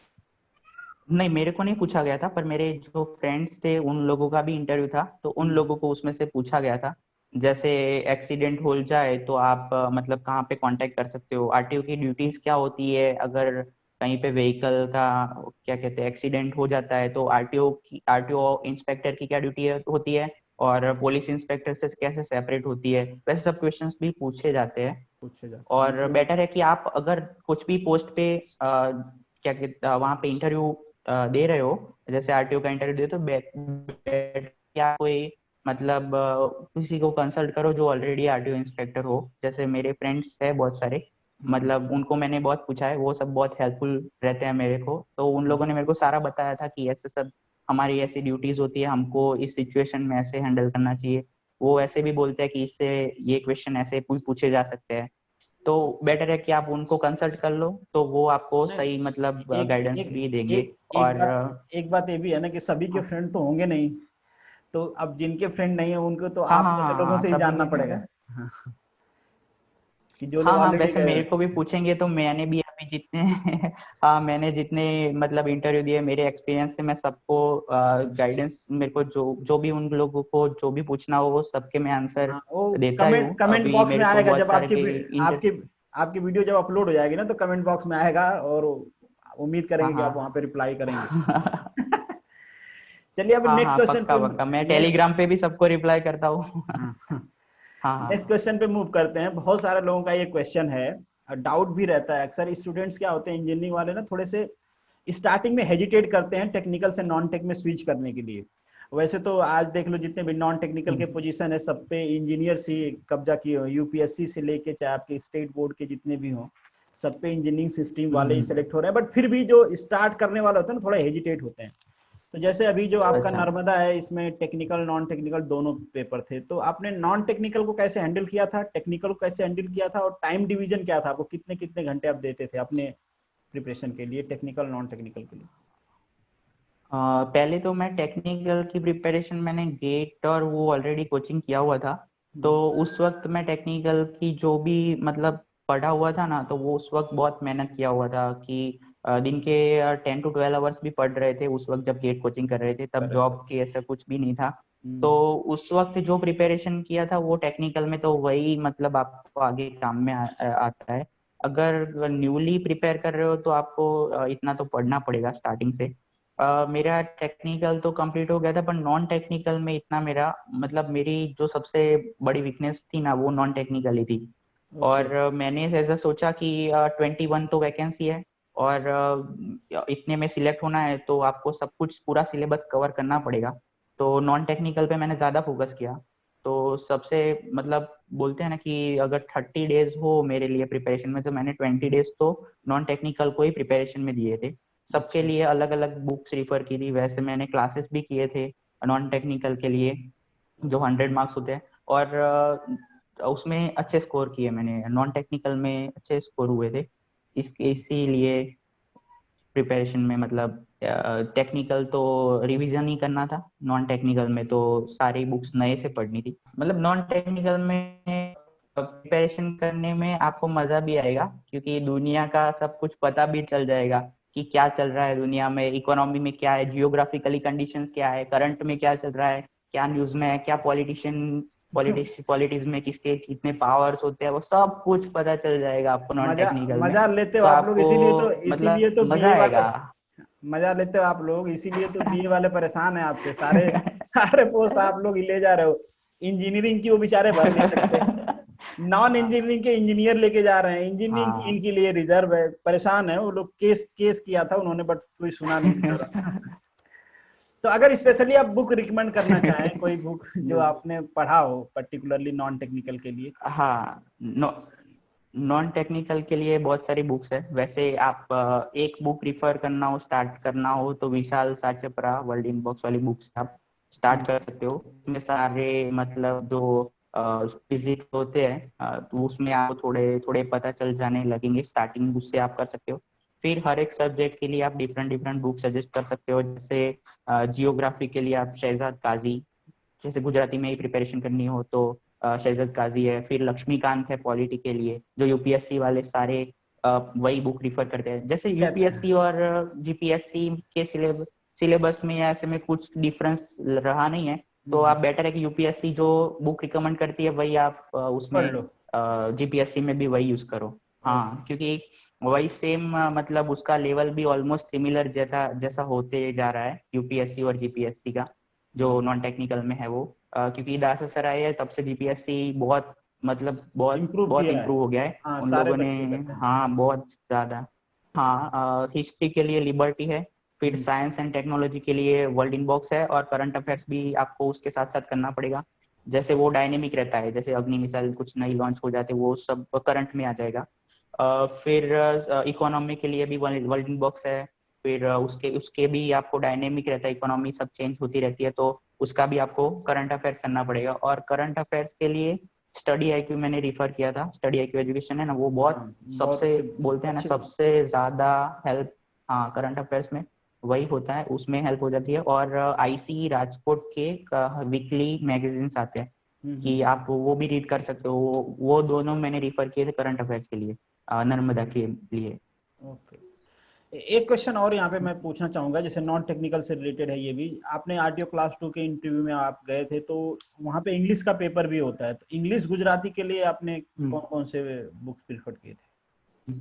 नहीं, मेरे को नहीं पूछा गया था, पर मेरे जो फ्रेंड्स थे उन लोगों का भी इंटरव्यू था, तो उन लोगों को उसमें से पूछा गया था। जैसे एक्सीडेंट हो जाए तो आप मतलब कहाँ पे कांटेक्ट कर सकते हो, आरटीओ की ड्यूटीज क्या होती है, अगर कहीं पे व्हीकल का क्या कहते हैं एक्सीडेंट हो जाता है, तो आरटीओ इंस्पेक्टर की क्या ड्यूटी होती है, और पुलिस इंस्पेक्टर से कैसे सेपरेट होती है, वैसे सब क्वेश्चंस भी पूछे जाते हैं।
पूछे जाते हैं,
और
मतलब।
बेटर है कि आप अगर कुछ भी पोस्ट पे क्या कहते वहां पे इंटरव्यू दे रहे हो, जैसे आरटीओ का इंटरव्यू दे, तो क्या कोई मतलब किसी को कंसल्ट करो जो ऑलरेडी आरटीओ इंस्पेक्टर हो। जैसे मेरे फ्रेंड्स है बहुत सारे, मतलब उनको मैंने बहुत पूछा है, वो सब बहुत हेल्पफुल रहते हैं मेरे को। तो उन लोगों ने मेरे को सारा बताया था कि ऐसे सब हमारी ऐसी ड्यूटीज होती है, हमको इस सिचुएशन में ऐसे हैंडल करना चाहिए। वो ऐसे भी बोलते हैं कि इससे ये क्वेश्चन ऐसे पूछे जा सकते हैं। तो बेटर है कि आप उनको कंसल्ट कर लो, तो वो आपको
नहीं,
सही मतलब
एक
गाइडेंस
एक
भी देंगे।
एक
और
एक बात ये भी है ना कि सभी के
हाँ
फ्रेंड तो होंगे नहीं, तो अब जिनके फ्रेंड नहीं है उनको तो
हाँ
आप
हाँ
जैसे
हाँ
लोगों
हाँ,
से ही
सभी
जानना
के
पड़ेगा।
फ्रेंड।
हाँ। कि जो लोग
हाँ हाँ,
ऑलरेडी
वैसे
गए
मेरे
हैं?
को भी पूछेंगे तो मैंने भी अभी जितने हाँ, मैंने जितने मतलब इंटरव्यू दिए मेरे एक्सपीरियंस से, मैं सबको गाइडेंस, मेरे को जो जो भी उन लोगों को जो भी पूछना हो वो सबके मैं आंसर
हाँ, वो
देता ही
कमेंट
हूँ।
कमेंट
अभी
बॉक्स में
मेरे को
आएगा
बहुत
जब
सारे
आपकी
के इंटर
आपकी आपकी वीडियो जब अपलोड हो जाएगी ना, तो कमेंट बॉक्स में आएगा, और उम्मीद
हाँ
करेंगे कि आप वहां
हाँ
पे रिप्लाई करेंगे। चलिए अब
हाँ
नेक्स्ट
हाँ,
क्वेश्चन
पक्का
पे
पक्का, मैं
नेक्स्ट
टेलीग्राम पे भी सबको रिप्लाई करता हूँ।
हाँ,
हाँ
नेक्स्ट
हाँ।
क्वेश्चन पे मूव करते हैं। बहुत सारे लोगों का ये क्वेश्चन है, डाउट भी रहता है अक्सर। स्टूडेंट्स क्या होते हैं, इंजीनियरिंग वाले ना, थोड़े से स्टार्टिंग में हेजिटेट करते हैं टेक्निकल से नॉन टेक में स्विच करने के लिए। वैसे तो आज देख लो, जितने भी नॉन टेक्निकल के
हम्म,
पोजीशन है, सब पे इंजीनियर्स ही कब्जा किए हो। यूपीएससी से लेके चाहे आपके स्टेट बोर्ड के जितने भी हों, सब पे इंजीनियरिंग सिस्टम वाले ही
हम्म,
सिलेक्ट हो रहे हैं। बट फिर भी जो स्टार्ट करने वाले होते हैं ना, थोड़ा हेजिटेट होते हैं। तो जैसे अभी जो आपका
अच्छा।
नर्मदा है, इसमें टेक्निकल नॉन टेक्निकल दोनों पेपर थे, तो आपने नॉन टेक्निकल को कैसे हैंडल किया था, टेक्निकल को कैसे हैंडल किया था, और टाइम डिवीजन क्या था, आपको कितने कितने घंटे आप देते थे अपने प्रिपरेशन के लिए, टेक्निकल नॉन टेक्निकल के लिए?
पहले तो मैं टेक्निकल की प्रिपरेशन, मैंने गेट और वो ऑलरेडी कोचिंग किया हुआ था। तो
हम्म,
उस वक्त मैं टेक्निकल की जो भी मतलब पढ़ा हुआ था ना, तो वो उस वक्त बहुत मेहनत किया हुआ था कि दिन के 10 to 12 आवर्स भी पढ़ रहे थे उस वक्त जब गेट कोचिंग कर रहे थे, तब
करेक्ट।
जॉब के ऐसा कुछ भी नहीं था। तो
हम्म,
उस वक्त जो प्रिपरेशन किया था वो टेक्निकल में, तो वही मतलब आपको आगे काम में आता है। अगर न्यूली प्रिपेयर कर रहे हो तो आपको इतना तो पढ़ना पड़ेगा स्टार्टिंग से। मेरा टेक्निकल तो कंप्लीट हो गया था, पर नॉन टेक्निकल में इतना मेरा मतलब, मेरी जो सबसे बड़ी वीकनेस थी ना, वो नॉन टेक्निकल ही थी।
ओके।
और मैंने ऐसा सोचा कि 21 तो वैकेंसी है, और इतने में सिलेक्ट होना है तो आपको सब कुछ पूरा सिलेबस कवर करना पड़ेगा। तो नॉन टेक्निकल पे मैंने ज्यादा फोकस किया। तो सबसे मतलब बोलते हैं ना कि अगर 30 डेज हो मेरे लिए प्रिपरेशन में, तो मैंने 20 डेज तो नॉन टेक्निकल को ही प्रिपरेशन में दिए थे। सबके
अच्छा।
लिए अलग अलग बुक्स रिफर की थी। वैसे मैंने क्लासेस भी किए थे नॉन टेक्निकल के लिए, जो 100 मार्क्स होते हैं। और उसमें अच्छे स्कोर किए मैंने, नॉन टेक्निकल में अच्छे स्कोर हुए थे। इसीलिए प्रिपरेशन में मतलब टेक्निकल तो रिवीजन ही करना था, नॉन टेक्निकल में तो सारी बुक्स नए से पढ़नी थी। मतलब नॉन टेक्निकल में प्रिपरेशन करने में आपको मजा भी आएगा, क्योंकि दुनिया का सब कुछ पता भी चल जाएगा कि क्या चल रहा है दुनिया में, इकोनॉमी में क्या है, जियोग्राफिकली कंडीशंस क्या है, करंट में क्या चल रहा है, क्या न्यूज में है, क्या पॉलिटिक्स में किसके कितने पावर्स होते हैं, वो सब कुछ पता चल जाएगा आपको नॉन
मजा
टेक्निकल में।
मजा लेते हो
तो
आप लोग,
आपको
इसीलिए
मतलब
तो
मजा
बीए वाले,
आएगा।
मजा लेते हो आप लोग, इसीलिए तो बीए वाले परेशान है आपसे। सारे सारे पोस्ट आप लोग ही ले जा रहे हो। इंजीनियरिंग की वो बेचारे भर नहीं सकते, नॉन इंजीनियरिंग के इंजीनियर लेके जा रहे हैं। इंजीनियरिंग की
हाँ।
इनके लिए रिजर्व है, परेशान है वो लोग। केस केस किया था उन्होंने, बट कोई सुना नहीं बेचारा। तो अगर स्पेशली आप बुक रिकमेंड करना चाहें, कोई बुक जो आपने पढ़ा हो पर्टिकुलरली नॉन टेक्निकल के लिए?
हाँ, नॉन टेक्निकल के लिए बहुत सारी बुक्स है। वैसे आप एक बुक रिफर करना हो, स्टार्ट करना हो, तो विशाल साचपरा वर्ल्ड इनबॉक्स वाली बुक्स आप स्टार्ट कर सकते हो। उसमें सारे मतलब जो फिजिक्स होते हैं, तो उसमें आपको थोड़े थोड़े पता चल जाने लगेंगे। स्टार्टिंग उससे आप कर सकते हो। फिर हर एक सब्जेक्ट के लिए आप डिफरेंट डिफरेंट बुक सजेस्ट कर सकते हो। जैसे जियोग्राफी के लिए आप शहजाद काजी, जैसे गुजराती में ही प्रिपरेशन करनी हो तो शहजाद काजी है। फिर लक्ष्मीकांत है पॉलिटी के लिए, जो यूपीएससी वाले सारे वही बुक रिफर करते हैं। जैसे
कहते
यूपीएससी और जीपीएससी के सिलेबस में या ऐसे में कुछ डिफरेंस रहा नहीं है। तो
हैं,
आप बेटर है कि यूपीएससी जो बुक रिकमेंड करती है वही आप
पढ़
उसमें
लो।
जीपीएससी में भी वही यूज करो।
ओके।
हाँ, क्योंकि वही सेम मतलब उसका लेवल भी ऑलमोस्ट सिमिलर जैसा जैसा होते जा रहा है यूपीएससी और जीपीएससी का, जो नॉन टेक्निकल में है वो। क्योंकि दासा सराय है तब से जीपीएससी बहुत मतलब बहुत
इम्प्रूव
बहुत
किया है।
इम्प्रूव हो गया है
हाँ,
उन
सारे
लोगों ने।
बच्चे करते हैं।
हाँ, बहुत ज्यादा। हाँ, हिस्ट्री के लिए लिबर्टी है। फिर
हम्म,
साइंस एंड टेक्नोलॉजी के लिए वर्ल्ड इनबॉक्स है। और करंट अफेयर्स भी आपको उसके साथ साथ करना पड़ेगा। जैसे वो डायनेमिक रहता है, जैसे अग्नि मिसाइल कुछ नई लॉन्च हो जाते वो सब करंट में आ जाएगा। फिर इकोनॉमी के लिए भी वर्ल्ड इनबॉक्स है। फिर उसके उसके भी आपको डायनेमिक रहता है, इकोनॉमी सब चेंज होती रहती है, तो उसका भी आपको करंट अफेयर्स करना पड़ेगा। और करंट अफेयर्स के लिए स्टडी आईक्यू मैंने रिफर किया था। स्टडी आईक्यू एजुकेशन है ना, वो बहुत
हाँ, बहुत
सबसे
अच्छे,
बोलते हैं ना
अच्छी बुक।
सबसे ज्यादा हेल्प। हाँ, करंट अफेयर्स में वही होता है, उसमें हेल्प हो जाती है। और आईसी राजकोट के वीकली मैगजीन्स आते हैं, कि आप वो भी रीड कर सकते हो। वो दोनों मैंने रिफर किए थे करंट अफेयर्स के लिए, नर्मदा के लिए।
ओके। एक क्वेश्चन और यहाँ पे मैं पूछना चाहूंगा, जैसे नॉन टेक्निकल से रिलेटेड है ये भी। आपने आरटीओ क्लास 2 के इंटरव्यू में आप गए थे, तो वहाँ पे इंग्लिश का पेपर भी होता है, तो इंग्लिश गुजराती के लिए आपने कौन कौन से बुक्स प्रिफर किए थे?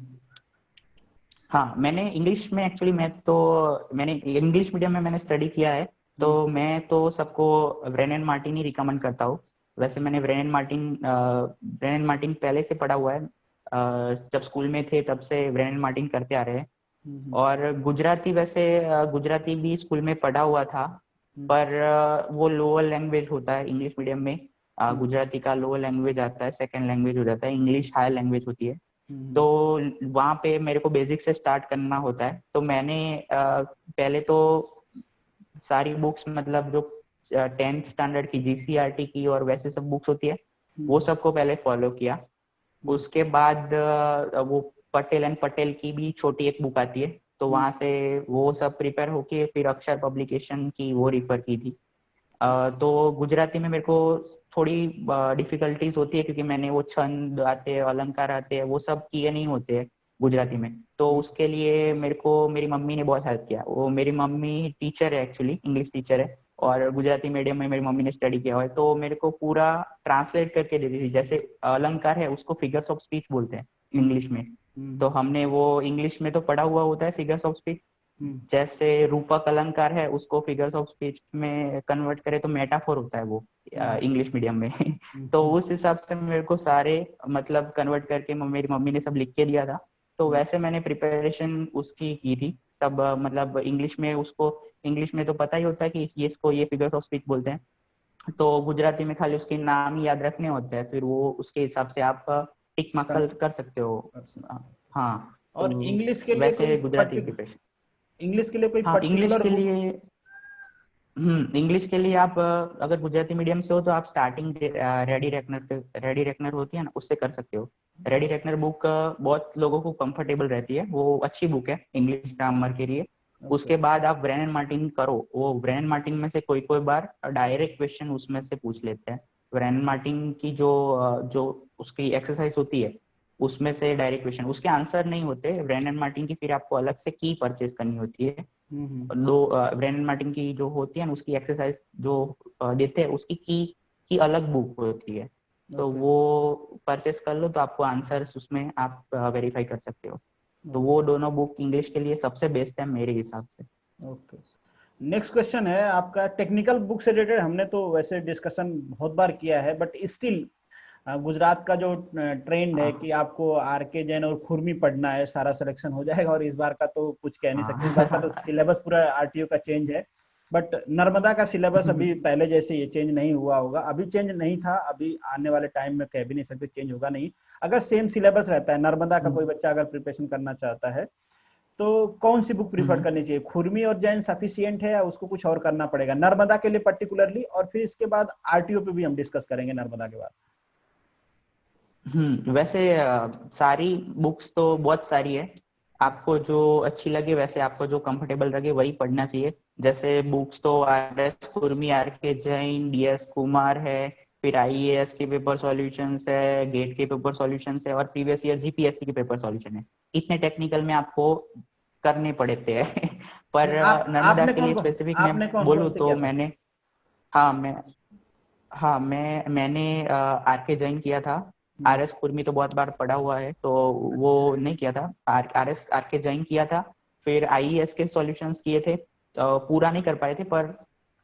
हाँ, मैंने इंग्लिश में एक्चुअली मैंने इंग्लिश मीडियम में मैंने स्टडी किया है, तो मैं तो सबको ब्रेनन मार्टिन ही रिकमेंड करता हूँ। वैसे मैंने ब्रेनन मार्टिन पहले से पढ़ा हुआ है, जब स्कूल में थे तब से ब्रेनन मार्टिन करते आ रहे हैं। और गुजराती, वैसे गुजराती भी स्कूल में पढ़ा हुआ था, पर वो लोअर लैंग्वेज होता है इंग्लिश मीडियम में। गुजराती का लोअर लैंग्वेज आता है, सेकंड लैंग्वेज हो जाता है, इंग्लिश हायर लैंग्वेज होती है। तो वहां पे मेरे को बेसिक से स्टार्ट करना होता है। तो मैंने पहले तो सारी बुक्स, मतलब जो 10th स्टैंडर्ड की जीसीईआरटी की और वैसे सब बुक्स होती है, वो सबको पहले फॉलो किया। उसके बाद वो पटेल एंड पटेल की भी छोटी एक बुक आती है, तो वहां से वो सब प्रिपेयर होके फिर अक्षर पब्लिकेशन की वो रिफर की थी। तो गुजराती में मेरे को थोड़ी डिफिकल्टीज होती है, क्योंकि मैंने वो छंद आते हैं, अलंकार आते हैं, वो सब किए नहीं होते हैं गुजराती में। तो उसके लिए मेरे को मेरी मम्मी ने बहुत हेल्प किया। वो मेरी मम्मी टीचर है, एक्चुअली इंग्लिश टीचर है, और गुजराती मीडियम में मेरी मम्मी ने स्टडी किया हुआ है, तो मेरे को पूरा ट्रांसलेट करके देती थी। जैसे अलंकार है, उसको फिगर्स ऑफ स्पीच बोलते हैं इंग्लिश में, तो हमने वो इंग्लिश में तो पढ़ा हुआ होता है फिगर्स ऑफ स्पीच। जैसे रूपक अलंकार है, उसको फिगर्स ऑफ स्पीच में कन्वर्ट करे तो मेटाफोर होता है वो इंग्लिश मीडियम में। तो उस हिसाब से मेरे को सारे मतलब कन्वर्ट करके मेरी मम्मी ने सब लिख के दिया था। तो वैसे मैंने प्रिपरेशन उसकी की थी सब, मतलब इंग्लिश में उसको, इंग्लिश में तो पता ही होता है कि ये इसको ये फिगर्स ऑफ स्पीच बोलते हैं, तो गुजराती में खाली उसके नाम ही याद रखने होते हैं, फिर वो उसके हिसाब से आप टिक मार्क कर सकते हो। हाँ, तो
और इंग्लिश के लिए कोई
वैसे गुजराती प्रिपरेशन।
इंग्लिश के लिए कोई
हाँ, इंग्लिश
पर्टिकुलर
के
बुक?
लिए, इंग्लिश के लिए आप अगर गुजराती मीडियम से हो तो आप स्टार्टिंग रेडी रेकनर होती है ना, उससे कर सकते हो। रेडी रेकनर बुक बहुत लोगों को कंफर्टेबल रहती है, वो अच्छी बुक है इंग्लिश ग्रामर के लिए। उसके बाद आप ब्रेनन मार्टिन करो, वो ब्रेनन मार्टिन में से कोई कोई बार डायरेक्ट क्वेश्चन उसमें से पूछ लेते हैं। ब्रेनन मार्टिन की जो उसकी एक्सरसाइज होती है, उसमें से डायरेक्ट क्वेश्चन, उसके आंसर नहीं होते ब्रेनन मार्टिन की, फिर आपको अलग से की परचेज करनी होती है। दो ब्रेनन मार्टिन की जो होती है ना, उसकी एक्सरसाइज जो देते हैं, उसकी की अलग बुक होती है, तो वो परचेस कर लो तो आपको आंसर्स उसमें आप वेरीफाई कर सकते हो। तो वो दोनों बुक इंग्लिश के लिए सबसे बेस्ट है मेरे हिसाब से।
ओके। नेक्स्ट क्वेश्चन है आपका, टेक्निकल बुक से रिलेटेड हमने तो वैसे डिस्कशन बहुत बार किया है, बट स्टिल गुजरात का जो ट्रेंड है कि आपको आरके जैन और खुरमी पढ़ना है, सारा सिलेक्शन हो जाएगा, और इस बार का तो कुछ कह नहीं सकते, इस बार का तो सिलेबस पूरा आरटीओ का चेंज है। बट नर्मदा का सिलेबस अभी पहले जैसे ये चेंज नहीं हुआ होगा, अभी चेंज नहीं था, अभी आने वाले टाइम में कह भी नहीं सकते चेंज होगा नहीं। अगर सेम सिलेबस रहता है, नर्मदा का कोई बच्चा अगर प्रिपरेशन करना चाहता है, तो कौन सी बुक प्रीफर करनी चाहिए? खुरमी और जैन सफिशिएंट है या उसको कुछ और करना पड़ेगा नर्मदा के लिए पर्टिकुलरली? और फिर इसके बाद आरटीओ पे भी हम डिस्कस करेंगे नर्मदा के बाद।
वैसे सारी बुक्स तो बहुत सारी है, आपको जो अच्छी लगे, वैसे आपको जो कंफर्टेबल लगे वही पढ़ना चाहिए। जैसे बुक्स तो आर.एस. खुरमी, आर.के. जैन, डी.एस. कुमार है, फिर आईएएस के पेपर सॉल्यूशंस है, गेट के पेपर सॉल्यूशंस है, और प्रीवियस ईयर जीपीएससी के पेपर सॉल्यूशन है। इतने टेक्निकल में आपको करने पड़ते हैं। पर
नहीं,
नर्मदा के लिए स्पेसिफिक मैं
आपने कौन कौन
बोलूँ
से
तो
किया था?
मैंने, हाँ मैंने आर.के. जैन किया था। आर.एस. खुरमी तो बहुत बार पढ़ा हुआ है, तो वो नहीं किया था। आर.के. जैन किया था। फिर आईईएस के सॉल्यूशंस किए थे, पूरा नहीं कर पाए थे पर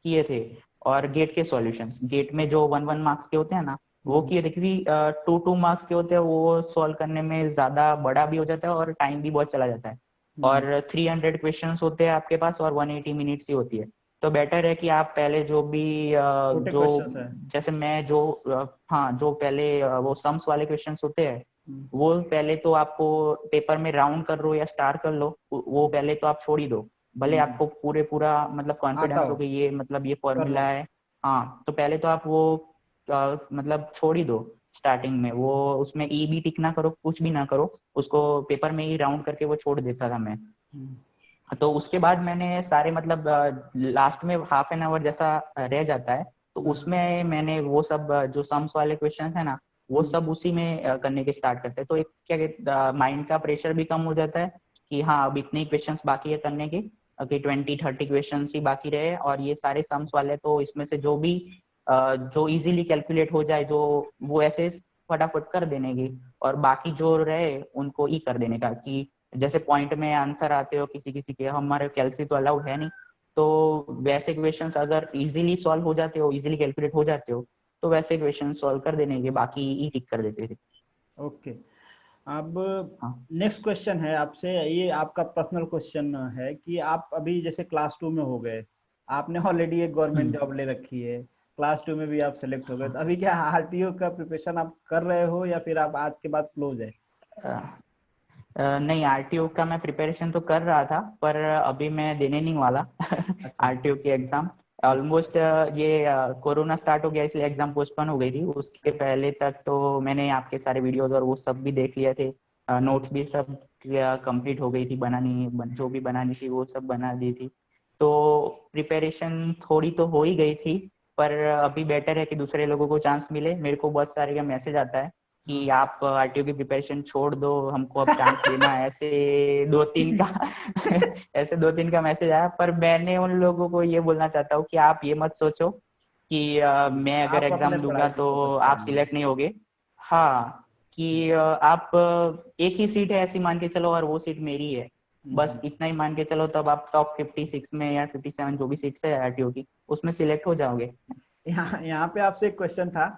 किए थे। और गेट के सॉल्यूशंस, गेट में जो 1-1 मार्क्स के होते हैं ना, वो किए थे, क्योंकि 2-2 मार्क्स के होते हैं, वो सॉल्व करने में ज्यादा बड़ा भी हो जाता है और टाइम भी बहुत चला जाता है। और 300 क्वेश्चंस होते हैं आपके पास, और 180 मिनट्स ही होती है। तो बेटर है कि आप पहले जो भी
छोटे
जो
क्वेश्चंस है।
जैसे मैं जो हाँ, जो पहले वो सम्स वाले क्वेश्चंस होते हैं, वो पहले तो आपको पेपर में राउंड कर लो या स्टार कर लो, वो पहले तो आप छोड़ ही दो। भले आपको पूरा मतलब
आता
कॉन्फिडेंस हो
हो
कि ये मतलब ये
कर लो।
फॉर्मूला है, हाँ, तो पहले तो आप वो मतलब छोड़ ही दो स्टार्टिंग में। वो उसमें ई भी टिक ना करो, कुछ भी ना करो, उसको पेपर में ही राउंड करके वो छोड़ देता था मैं। तो उसके बाद मैंने सारे मतलब लास्ट में हाफ एन आवर जैसा रह जाता है, तो उसमें मैंने वो सब जो सम्स वाले क्वेश्चन है ना, वो सब उसी में करने के स्टार्ट करते हैं। तो एक क्या कहते, माइंड का प्रेशर भी कम हो जाता है कि हाँ अब इतने क्वेश्चंस बाकी है करने के, कि 20-30 क्वेश्चंस ही बाकी रहे, और ये सारे सम्स वाले तो इसमें से जो भी जो इजीली कैलकुलेट हो जाए, जो वो ऐसे फटाफट कर देने की, और बाकी जो रहे उनको ई कर देने का, कि जैसे पॉइंट में आंसर आते हो किसी किसी के, हमारे कैलसी तो अलाउड है नहीं, तो वैसे क्वेश्चंस अगर इजीली सॉल्व हो जाते हो, इजीली कैलकुलेट हो जाते हो, तो वैसे क्वेश्चन सॉल्व कर देने के, बाकी ई टिक कर देते थे।
ओके। अब
हाँ।
नेक्स्ट क्वेश्चन है आपसे, ये आपका पर्सनल क्वेश्चन है कि आप अभी जैसे क्लास 2 में हो गए, आपने ऑलरेडी एक गवर्नमेंट जॉब ले रखी है, क्लास 2 में भी आप सेलेक्ट हो गए, तो अभी क्या आरटीओ का प्रिपरेशन आप कर रहे हो या फिर आप आज के बाद क्लोज है?
नहीं, आरटीओ का मैं प्रिपरेशन तो कर रहा था, पर अभी मैं देने नहीं वाला
अच्छा।
आरटीओ की एग्जाम। ऑलमोस्ट ये कोरोना स्टार्ट हो गया इसलिए एग्जाम पोस्टपोन हो गई थी। उसके पहले तक तो मैंने आपके सारे वीडियोस और वो सब भी देख लिए थे, नोट्स भी सब कंप्लीट हो गई थी बनानी, जो भी बनानी थी वो सब बना दी थी। तो प्रिपरेशन थोड़ी तो हो ही गई थी, पर अभी बेटर है कि दूसरे लोगों को चांस मिले। मेरे को बहुत सारे का मैसेज आता है कि आप आरटीओ की प्रिपरेशन छोड़ दो, हमको अब चांस देना है, ऐसे 2-3 का ऐसे 2-3 का मैसेज आया। पर मैंने उन लोगों को ये बोलना चाहता हूँ कि आप ये मत सोचो कि मैं अगर
आप अपने
एग्जाम
पढ़ाई
दूंगा
पे
तो
फोकस
आप
करना है।
सिलेक्ट नहीं होगे। हाँ, कि आप एक ही सीट है ऐसी मान के चलो, और वो सीट मेरी है, बस
हम्म।
इतना ही मान के चलो, तब आप टॉप 56 में या 57 जो भी सीट्स है आरटीओ की, उसमें सिलेक्ट हो जाओगे।
यहाँ पे आपसे एक क्वेश्चन था,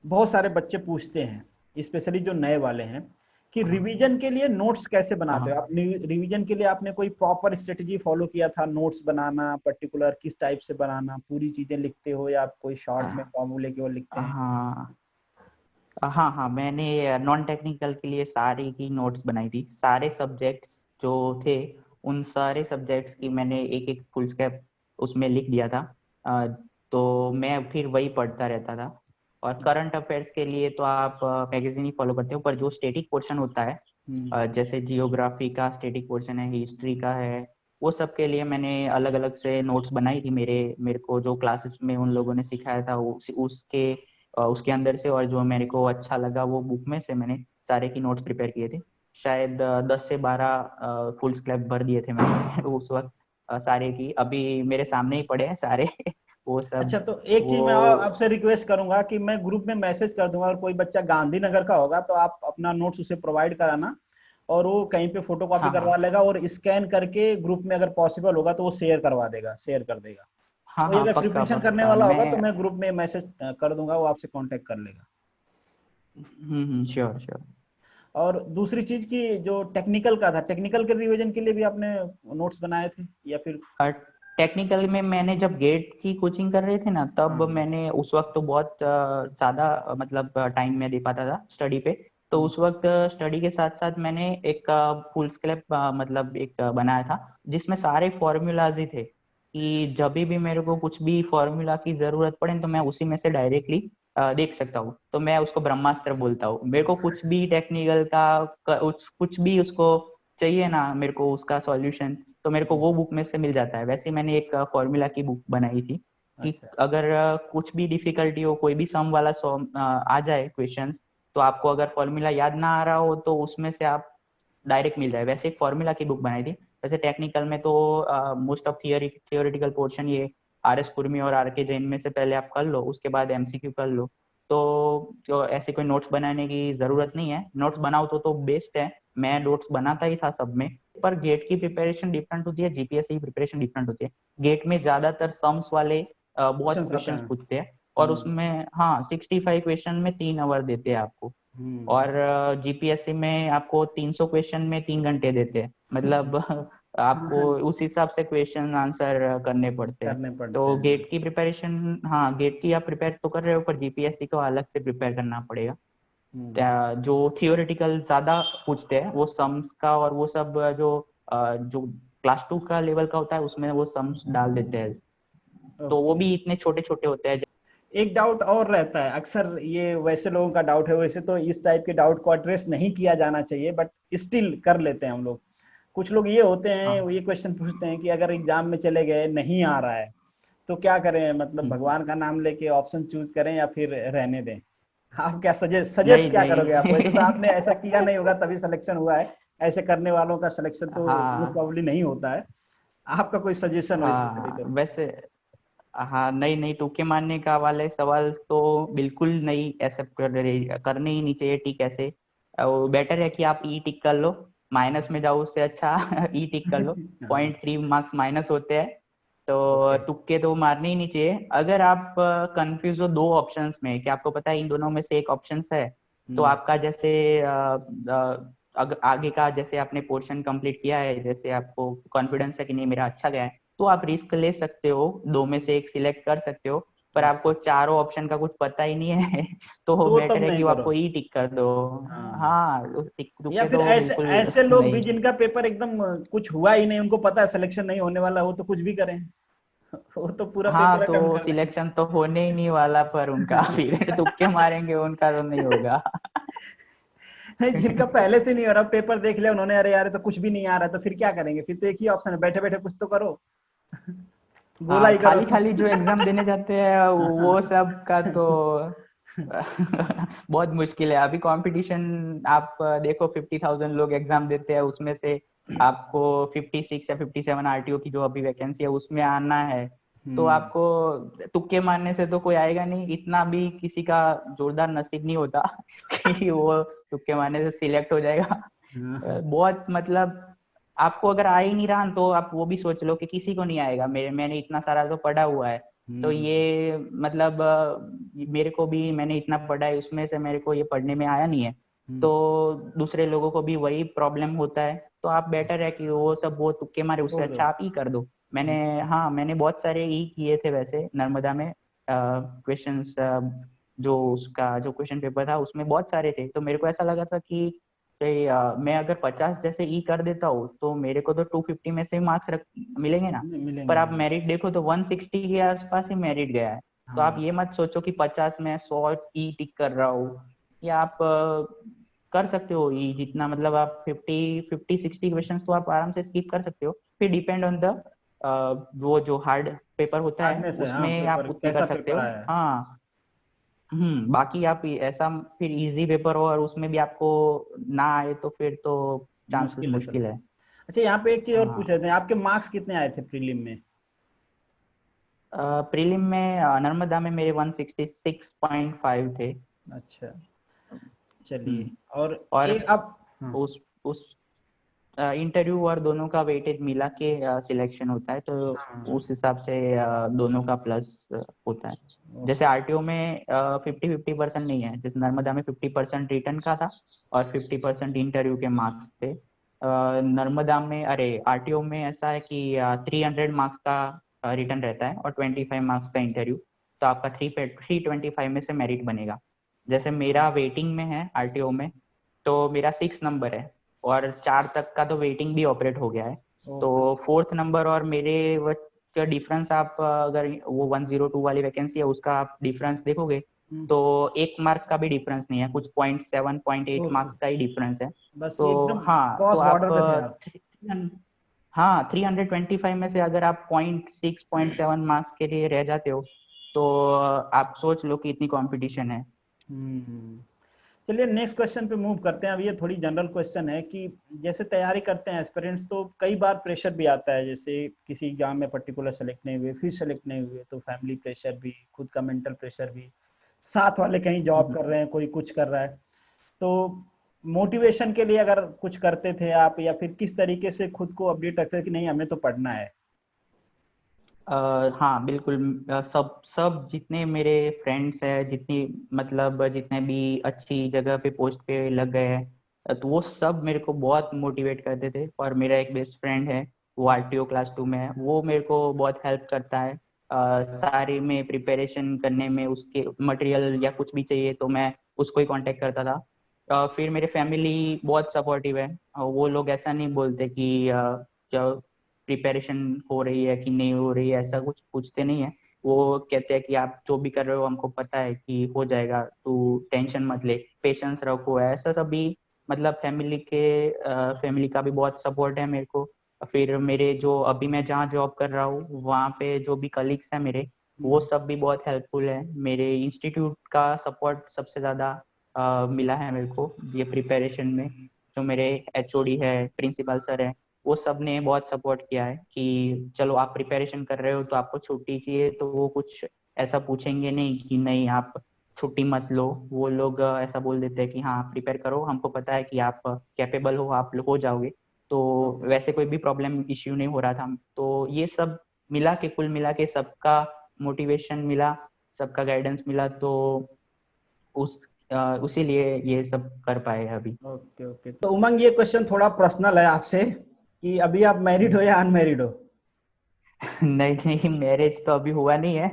बहुत सारे बच्चे पूछते हैं स्पेशली जो नए वाले हैं कि
हाँ
रिवीजन के लिए नोट्स कैसे बनाते
हाँ।
हो आप? रिवीजन के लिए आपने कोई प्रॉपर स्ट्रेटजी फॉलो किया था? नोट्स बनाना पर्टिकुलर किस टाइप से बनाना, पूरी चीजें लिखते हो या आप कोई शॉर्ट में फॉर्मूले केवल लिखते हैं?
हाँ हाँ हाँ, मैंने नॉन टेक्निकल के लिए सारी की नोट्स बनाई थी। सारे सब्जेक्ट्स जो थे, उन सारे सब्जेक्ट्स की मैंने एक एक फुल स्टेप उसमें लिख दिया था। तो मैं फिर वही पढ़ता रहता था। और करंट अफेयर्स के लिए तो आप मैगजीन ही फॉलो करते हो, पर जो स्टैटिक पोर्शन होता है, जैसे जियोग्राफी का स्टैटिक पोर्शन है, हिस्ट्री का है, वो सब के लिए मैंने अलग अलग से नोट्स बनाई थी। मेरे को जो क्लासेस में उन लोगों ने सिखाया था उसके अंदर से, और जो मेरे को अच्छा लगा वो बुक में से मैंने सारे की नोट्स प्रिपेयर किए थे। शायद 10 से 12 फुल स्लैब भर दिए थे मैंने उस वक्त सारे की। अभी मेरे सामने ही पड़े हैं सारे वो सब।
अच्छा, तो एक चीज मैं और
वो
आपसे रिक्वेस्ट करूंगा कि मैं ग्रुप में मैसेज कर दूंगा, और कोई बच्चा गांधीनगर का होगा तो आप अपना नोट्स उसे प्रोवाइड कराना, और वो कहीं पे फोटो कॉपी
हाँ
करवा
हाँ
लेगा, और स्कैन करके ग्रुप में अगर पॉसिबल होगा तो वो शेयर करवा देगा, शेयर कर देगा।
हाँ
कोई
हाँ,
अगर
पक्का
प्रिपरेशन करने
पक्का
वाला होगा तो
मैं।
मैं ग्रुप में मैसेज कर दूंगा, वो आपसे कांटेक्ट कर लेगा।
Sure sure.
और दूसरी चीज की जो टेक्निकल का था, टेक्निकल के रिवीजन के लिए भी आपने नोट्स बनाए थे या फिर?
टेक्निकल में मैंने जब गेट की कोचिंग कर रहे थे ना, तब
हाँ।
मैंने उस वक्त तो बहुत ज्यादा मतलब टाइम में दे पाता था स्टडी पे। तो
हम्म।
उस वक्त स्टडी के साथ साथ मैंने एक फुल स्केप मतलब एक बनाया था, जिसमें सारे फॉर्मूलाज ही थे, कि जब भी मेरे को कुछ भी फॉर्मूला की जरूरत पड़े तो मैं उसी में से डायरेक्टली देख सकता हूँ। तो मैं उसको ब्रह्मास्त्र बोलता हूँ। मेरे को कुछ भी टेक्निकल का कुछ भी उसको चाहिए ना, मेरे को उसका सॉल्यूशन, तो मेरे को वो बुक में से मिल जाता है। वैसे मैंने एक फॉर्मूला की बुक बनाई थी कि
अच्छा।
अगर कुछ भी डिफिकल्टी हो, कोई भी सम वाला आ जाए क्वेश्चंस, तो आपको अगर फॉर्मूला याद ना आ रहा हो तो उसमें से आप डायरेक्ट मिल जाए, वैसे एक फॉर्मूला की बुक बनाई थी। वैसे टेक्निकल में तो मोस्ट ऑफ थियोरिटिकल पोर्शन ये आर एस कुर्मी और आर के जैन में से पहले आप कर लो, उसके बाद एमसीक्यू कर लो। तो ऐसे कोई नोट्स बनाने की जरूरत नहीं है। नोट्स बनाओ तो बेस्ट है। मैं नोट्स बनाता ही था सब में। पर गेट की प्रिपरेशन डिफरेंट होती है, जीपीएससी की प्रिपरेशन डिफरेंट होती है। गेट में ज्यादातर सम्स वाले बहुत
क्वेश्चंस आते
क्वेश्चंस
हैं।
पूछते हैं, और
हम्म।
उसमें हाँ 65 क्वेश्चन में 3 आवर देते हैं आपको।
हम्म।
और जीपीएससी में आपको 300 क्वेश्चन में 3 घंटे देते हैं, मतलब
हाँ
आपको
हाँ,
उस हिसाब से क्वेश्चन आंसर करने पड़ते हैं।
करने पड़ते
तो
हैं।
गेट की प्रिपरेशन, हाँ गेट की आप प्रिपेयर तो कर रहे हो, पर जीपीएससी को अलग से प्रिपेयर करना पड़ेगा।
हम्म।
जो थियोरेटिकल ज्यादा पूछते हैं वो सम्स का, और वो सब जो क्लास 2 का लेवल का होता है उसमें वो सम्स डाल देते हैं, तो वो
ओके।
भी इतने छोटे छोटे होते हैं।
एक डाउट और रहता है अक्सर, ये वैसे लोगों का डाउट है, वैसे तो इस टाइप के डाउट को एड्रेस नहीं किया जाना चाहिए, बट स्टिल कर लेते हैं हम लोग। कुछ लोग ये होते हैं,
हाँ
ये क्वेश्चन पूछते हैं कि अगर एग्जाम में चले गए नहीं आ रहा है तो क्या करें, मतलब
हम्म,
भगवान का नाम लेके ऑप्शन चूज करें या फिर रहने दें? आप क्या सजेस्ट
नहीं
क्या करोगे आप? वैसे तो आपने ऐसा
नहीं
किया नहीं होगा तभी सिलेक्शन हुआ है, ऐसे करने वालों का सिलेक्शन तो मोस्ट
हाँ
प्रोबेबली नहीं होता है। आपका कोई सजेशन हो स्पेशली
हाँ
तो।
वैसे हाँ नहीं नहीं, तुक्के मारने का वाले सवाल तो बिल्कुल नहीं एक्सेप्ट करने ही नहीं चाहिए टिक ऐसे। बेटर है कि आप ई टिक कर लो, माइनस में जाओ उससे अच्छा ई टिक कर लो।
हाँ,
0.3 मार्क्स माइनस होते हैं, तो
ओके।
तुक्के तो मारने ही नहीं चाहिए। अगर आप कंफ्यूज हो दो ऑप्शंस में कि आपको पता है इन दोनों में से एक ऑप्शन है, तो
हम्म,
आपका जैसे आगे का जैसे आपने पोर्शन कंप्लीट किया है, जैसे आपको कॉन्फिडेंस है कि नहीं मेरा अच्छा गया है, तो आप रिस्क ले सकते हो, दो में से एक सिलेक्ट कर सकते हो। पर आपको चारों ऑप्शन का कुछ पता ही नहीं है तो
तो
बेटर
तब
है
नहीं
कि वो
करो।
आपको ई टिक कर दो।
हाँ,
हाँ
या
तुक्के
फिर
तो
ऐसे
बिल्कुल
ऐसे लोग भी
नहीं।
जिनका पेपर एकदम कुछ हुआ ही नहीं, उनको पता है सिलेक्शन नहीं होने वाला, वो तो कुछ भी करें। वो तो पूरा
हाँ
पेपर अटेम्प्ट
तो
कर देंगे।
सिलेक्शन तो होने ही नहीं वाला, पर उनका फिर तुक्के मारेंगे उनका तो नहीं होगा
नहीं, जिनका पहले से नहीं हो रहा, पेपर देख लिया उन्होंने, अरे यार ये तो कुछ भी नहीं आ रहा, तो फिर क्या करेंगे? फिर तो एक ही ऑप्शन है, बैठे बैठे कुछ तो करो, गोला
हाँ
ही करो।
खाली खाली जो एग्जाम देने जाते हैं वो सब का तो बहुत मुश्किल है। अभी कंपटीशन आप देखो, 50,000 लोग एग्जाम देते हैं, उसमें से आपको 56 या 57 आरटीओ की जो अभी वैकेंसी है उसमें आना है। तो
हम्म,
आपको तुक्के मारने से तो कोई आएगा नहीं, इतना भी किसी का जोरदार नसीब नहीं होता कि वो तुक्के मारने से सिलेक्ट हो जाएगा।
हाँ,
बहुत मतलब आपको अगर आ ही नहीं रहा तो आप वो भी सोच लो कि किसी को नहीं आएगा, मैंने इतना सारा तो पढ़ा हुआ है। तो
हम्म,
ये मतलब मेरे को भी, मैंने इतना पढ़ा है उसमें से मेरे को ये पढ़ने में आया नहीं है,
हम्म,
तो दूसरे लोगों को भी वही प्रॉब्लम होता है। तो आप बेटर है कि वो सब वो तुक्के मारे, उससे
छोड़ दो।
अच्छा आप ही कर दो। मैंने,
हम्म,
हाँ मैंने बहुत सारे ई किए थे वैसे नर्मदा में, क्वेश्चंस जो उसका जो क्वेश्चन पेपर था उसमें बहुत सारे थे, तो मेरे को ऐसा लगा था कि मैं अगर 50 जैसे ई कर देता हूँ तो मेरे को तो 250 में से मार्क्स मिलेंगे ना। पर
मिलेंगे।
आप मेरिट देखो तो 160 के आसपास ही मेरिट गया है। तो आप
हाँ,
ये मत सोचो कि 50 में 100 ई टिक कर रहा हूँ, या आप कर सकते हो ई जितना, मतलब आप 50 60 क्वेश्चन तो आप आराम से स्किप कर सकते हो। फिर डिपेंड ऑन द वो जो हार्ड पेपर होता है
हार्डनेस है, हाँ,
उसमें आप
पेपर
उतने कर
कैसा
सकते
पेपर
हो।
आया है।
हाँ बाकी आप ऐसा फिर इजी पेपर हो और उसमें भी आपको ना आए तो फिर तो चांसेस
मुश्किल है
मुश्किल
सबको।
है।
अच्छा, यहाँ पे एक चीज और पूछ
हाँ
रहे थे, आपके मार्क्स कितने आए थे प्रीलिम में?
प्रीलिम में नर्मदा में मेरे 166.5 थे।
अच्छा, चलिए।
हम्म
और
और
एक आप, हाँ,
उस इंटरव्यू और दोनों का वेटेज मिला के सिलेक्शन होता है, तो
हाँ,
उस हिसाब से दोनों का प्लस होता है। जैसे
ओके,
आरटीओ में 50-50% नहीं है, जैसे नर्मदा में 50% रिटर्न का था और 50% इंटरव्यू के मार्क्स थे। नर्मदा में, अरे आरटीओ में ऐसा है कि 300 मार्क्स का रिटर्न रहता है और 25 मार्क्स का इंटरव्यू। तो आपका 325 में से मेरिट बनेगा। जैसे मेरा वेटिंग में है आरटीओ में, तो मेरा 6 नंबर है और 4 तक का तो वेटिंग भी ऑपरेट हो गया है। तो
ओके।
4th नंबर और मेरे का डिफरेंस आप अगर वो 102 वाली वैकेंसी है उसका आप डिफरेंस देखोगे,
हम्म,
तो 1 मार्क का भी डिफरेंस नहीं है, कुछ 0.7 0.8
ओके,
मार्क्स का ही डिफरेंस है।
बस
तो
ये एकदम
हाँ तो
क्रॉस
आप
बॉर्डर पे थे आप।
हाँ 325 में से अगर आप 0.6 0.7 मार्क्स के लिए रह जाते हो, तो आप सोच लो कि इतनी कंपटीशन है।
हम्म, चलिए नेक्स्ट क्वेश्चन पे मूव करते हैं। अब ये थोड़ी जनरल क्वेश्चन है कि जैसे तैयारी करते हैं एस्पिरेंट्स, तो कई बार प्रेशर भी आता है, जैसे किसी एग्जाम में पर्टिकुलर सेलेक्ट नहीं हुए, फिर सेलेक्ट नहीं हुए, तो फैमिली प्रेशर भी, खुद का मेंटल प्रेशर भी, साथ वाले कहीं जॉब
हम्म।
कर रहे हैं, कोई कुछ कर रहा है, तो मोटिवेशन के लिए अगर कुछ करते थे आप, या फिर किस तरीके से खुद को अपडेट रखते थे कि नहीं हमें तो पढ़ना है?
हाँ बिल्कुल, सब सब जितने मेरे फ्रेंड्स हैं, जितनी मतलब जितने भी अच्छी जगह पे पोस्ट पे लग गए हैं, तो वो सब मेरे को बहुत मोटिवेट करते थे। और मेरा एक बेस्ट फ्रेंड है, वो आरटीओ क्लास 2 में है, वो मेरे को बहुत हेल्प करता है सारे में प्रिपरेशन करने में। उसके मटेरियल या कुछ भी चाहिए तो मैं उसको ही कांटेक्ट करता था। फिर मेरे फैमिली बहुत सपोर्टिव है, वो लोग ऐसा नहीं बोलते कि प्रिपरेशन हो रही है कि नहीं हो रही है, ऐसा कुछ पूछते नहीं है। वो कहते हैं कि आप जो भी कर रहे हो हमको पता है कि हो जाएगा, तू टेंशन मत ले, पेशेंस रखो, ऐसा सभी। मतलब फैमिली का भी बहुत सपोर्ट है मेरे को। फिर मेरे जो अभी मैं जहाँ जॉब कर रहा हूँ वहाँ पे जो भी कलीग्स हैं मेरे, वो सब भी बहुत हेल्पफुल है। मेरे इंस्टीट्यूट का सपोर्ट सबसे ज़्यादा मिला है मेरे को ये प्रिपरेशन में। जो मेरे एचओडी है, प्रिंसिपल सर है, वो सब ने बहुत सपोर्ट किया है कि चलो आप प्रिपरेशन कर रहे हो तो आपको छुट्टी चाहिए तो वो कुछ ऐसा पूछेंगे नहीं कि नहीं आप छुट्टी मत लो। वो लोग ऐसा बोल देते हैं कि हाँ प्रिपेयर करो, हमको पता है कि आप कैपेबल हो, आप हो जाओगे। तो वैसे कोई भी प्रॉब्लम इश्यू नहीं हो रहा था। तो ये सब मिला के, कुल मिला के सबका मोटिवेशन मिला, सबका गाइडेंस मिला, तो उसी लिए ये सब कर पाए अभी।
ओके ओके, तो उमंग ये क्वेश्चन थोड़ा पर्सनल है आपसे कि अभी आप मैरिड हो या अनमैरिड हो?
नहीं नहीं, मैरिज तो अभी हुआ नहीं है।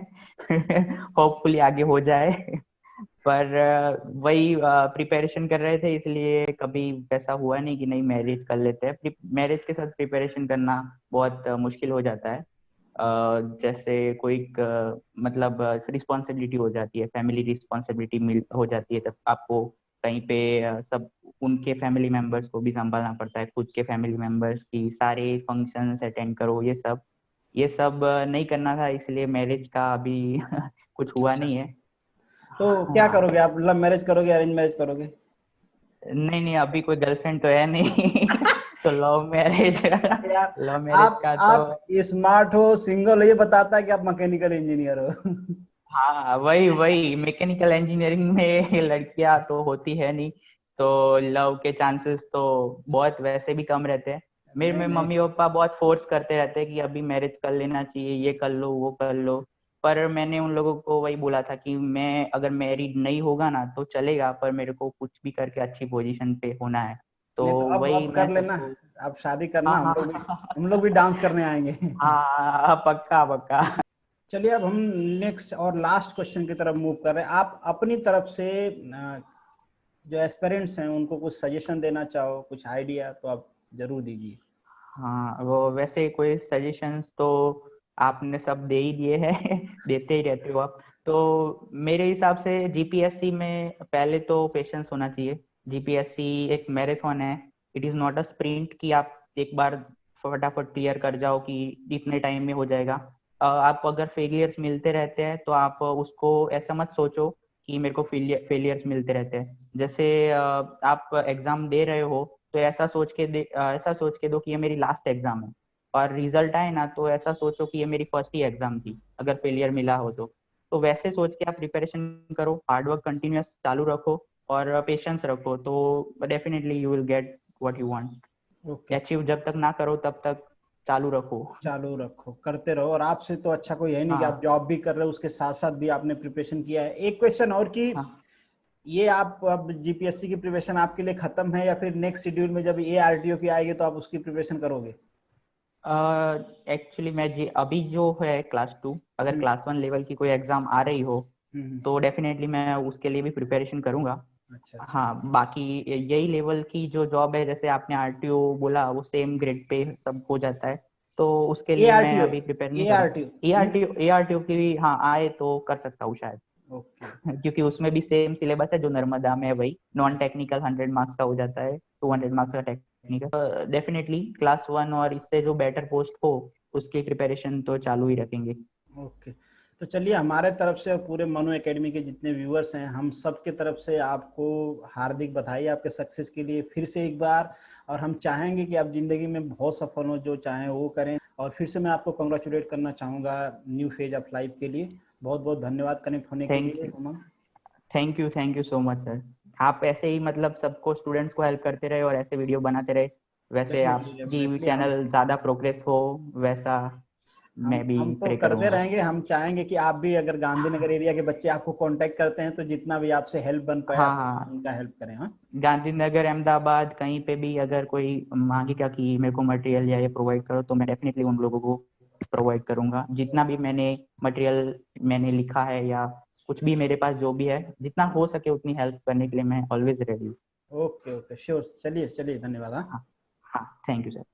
होपफुली आगे हो जाए। पर वही प्रिपरेशन कर रहे थे, इसलिए कभी वैसा हुआ नहीं कि नहीं मैरिज कर लेते हैं। मैरिज के साथ प्रिपरेशन करना बहुत मुश्किल हो जाता है। जैसे कोई मतलब रिस्पॉन्सिबिलिटी हो जाती है, फैमिली रिस्पॉन्सिबिलिटी मिल हो जाती है, तब आपको कहीं पे सब उनके फैमिली मेंबर्स को भी संभालना पड़ता है, खुद के फैमिली मेंबर्स की सारे फंक्शंस अटेंड करो, ये सब नहीं करना था, इसलिए मैरिज का अभी कुछ हुआ
अच्छा,
नहीं है।
तो क्या
हाँ,
करोगे आप? लव मैरिज करोगे, अरेंज मैरिज करोगे?
नहीं नहीं, अभी कोई गर्लफ्रेंड तो है नहीं। तो लव मैरिज,
यार,
लव मैरिज का तो
आप स्मार्ट हो, सिंगल हो, ये बताता है कि आप मैकेनिकल इंजीनियर हो।
हाँ, वही वही मैकेनिकल इंजीनियरिंग में लड़कियां तो होती है नहीं, तो लव के चांसेस तो बहुत वैसे भी कम रहते हैं। मेरे
नहीं
में
नहीं,
मम्मी पापा बहुत फोर्स करते रहते हैं कि अभी मैरिज कर लेना चाहिए, ये कर लो वो कर लो। पर मैंने उन लोगों को वही बोला था कि मैं अगर मैरिड नहीं होगा ना तो चलेगा, पर मेरे को कुछ भी करके अच्छी पोजीशन पे होना है। तो
नहीं तो
वही
अब कर
मैं
लेना,
सबको,
आप शादी करना,
हाँ
हम
हाँ
लोग भी, हम लोग भी डांस करने आएंगे।
हाँ, पक्का पक्का।
चलिए, अब हम नेक्स्ट और लास्ट क्वेश्चन की तरफ मूव कर रहे हैं। आप अपनी तरफ से जो एस्पिरेंट्स हैं उनको कुछ सजेशन देना चाहो, कुछ आइडिया, तो आप जरूर दीजिए।
हाँ, वो वैसे कोई सजेशंस तो आपने सब दे ही दिए हैं। देते ही रहते हो आप। तो मेरे हिसाब से जीपीएससी में पहले तो पेशेंस होना चाहिए। जीपीएससी एक मैराथन है, it is not a sprint कि आप एक बार फटाफट क्लियर कर जाओ कि इतने टाइम में हो जाएगा। आप अगर फेलियर्स मिलते रहते हैं तो आप उसको ऐसा मत सोचो कि मेरे को फेलियर्स मिलते रहते हैं। जैसे आप एग्जाम दे रहे हो तो ऐसा सोच के दो कि ये मेरी लास्ट एग्जाम है, और रिजल्ट आए ना तो ऐसा सोचो कि ये मेरी फर्स्ट ही एग्जाम थी, अगर फेलियर मिला हो तो वैसे सोच के आप प्रिपरेशन करो, हार्डवर्क कंटिन्यूअस चालू रखो और पेशेंस रखो, तो definitely you will get what you want.
Okay,
achieve जब तक ना करो तब तक चालू रखो।
चालू रखो, करते रहो। और आपसे तो अच्छा कोई है नहीं कि आप
हाँ
जॉब भी कर रहे हो, उसके साथ साथ भी आपने प्रिपरेशन किया है। एक क्वेश्चन और कि
हाँ।
ये आप अब जीपीएससी की प्रिपरेशन आपके लिए खत्म है, या फिर नेक्स्ट शेड्यूल में जब ये आरटीओ की आएगी तो आप उसकी प्रिपरेशन करोगे?
एक्चुअली मैं जी अभी जो है क्लास 2, अगर
हम्म
क्लास 1 लेवल की कोई एग्जाम आ रही हो
हम्म,
तो डेफिनेटली मैं उसके लिए भी प्रिपरेशन करूंगा।
अच्छा अच्छा।
हाँ, बाकी यही लेवल की जो जॉब है, जैसे आपने आरटीओ बोला, वो सेम ग्रेड पे सब हो जाता है, तो उसके
ए
लिए मैं
आरटीओ,
अभी प्रिपेयर
ए
नहीं करूँ।
आरटीओ मीन्स,
एआरटीओ की भी हाँ आए तो कर सकता हूँ शायद।
ओके।
क्योंकि उसमें भी सेम सिलेबस है जो नर्मदा में है, वही नॉन टेक्निकल 100 मार्क्स का हो जाता है, 200 मार्क्स का टेक्निकल। डेफिनेटली क्लास 1 और इससे जो बेटर पोस्ट हो उसकी प्रिपरेशन तो चालू ही रखेंगे।
ओके, तो चलिए, हमारे तरफ से और पूरे मनु एकेडमी के जितने व्यूअर्स हैं, हम सब के तरफ से आपको हार्दिक बधाई आपके सक्सेस के लिए फिर से एक बार। और हम चाहेंगे कि आप ज़िंदगी में बहुत सफल हो, जो चाहें वो करें। और फिर से मैं आपको कंग्रेचुलेट करना चाहूँगा न्यू फेज ऑफ लाइफ के लिए। बहुत बहुत धन्यवाद कनेक्ट होने के
थैंक
लिए,
you,
Umang.
Thank you so much sir. आप ऐसे ही मतलब सबको, स्टूडेंट्स को हेल्प करते रहे और ऐसे वीडियो बनाते रहे, वैसे
डेफिनेटली
आपकी
डेफिनेटली,
चैनल ज्यादा प्रोग्रेस हो, वैसा मैं भी
हम तो
प्रे
करते
करूंगा।
रहेंगे। हम चाहेंगे कि आप भी, अगर गांधीनगर एरिया के बच्चे आपको कांटेक्ट करते हैं तो जितना भी आपसे हेल्प बन पाए
हाँ
आप
हाँ,
उनका हेल्प करें। हाँ,
गांधीनगर, अहमदाबाद, कहीं पे भी अगर कोई मांगेगा कि मेरे को मटेरियल या ये प्रोवाइड करो, तो मैं डेफिनेटली उन लोगों को प्रोवाइड करूंगा। जितना भी मैंने मटेरियल मैंने लिखा है या कुछ भी मेरे पास जो भी है, जितना हो सके उतनी हेल्प करने के लिए मैं ऑलवेज रेडी हूँ।
Okay okay, sure. चलिए चलिए, धन्यवाद। हाँ।
हाँ हाँ, थैंक यू सर।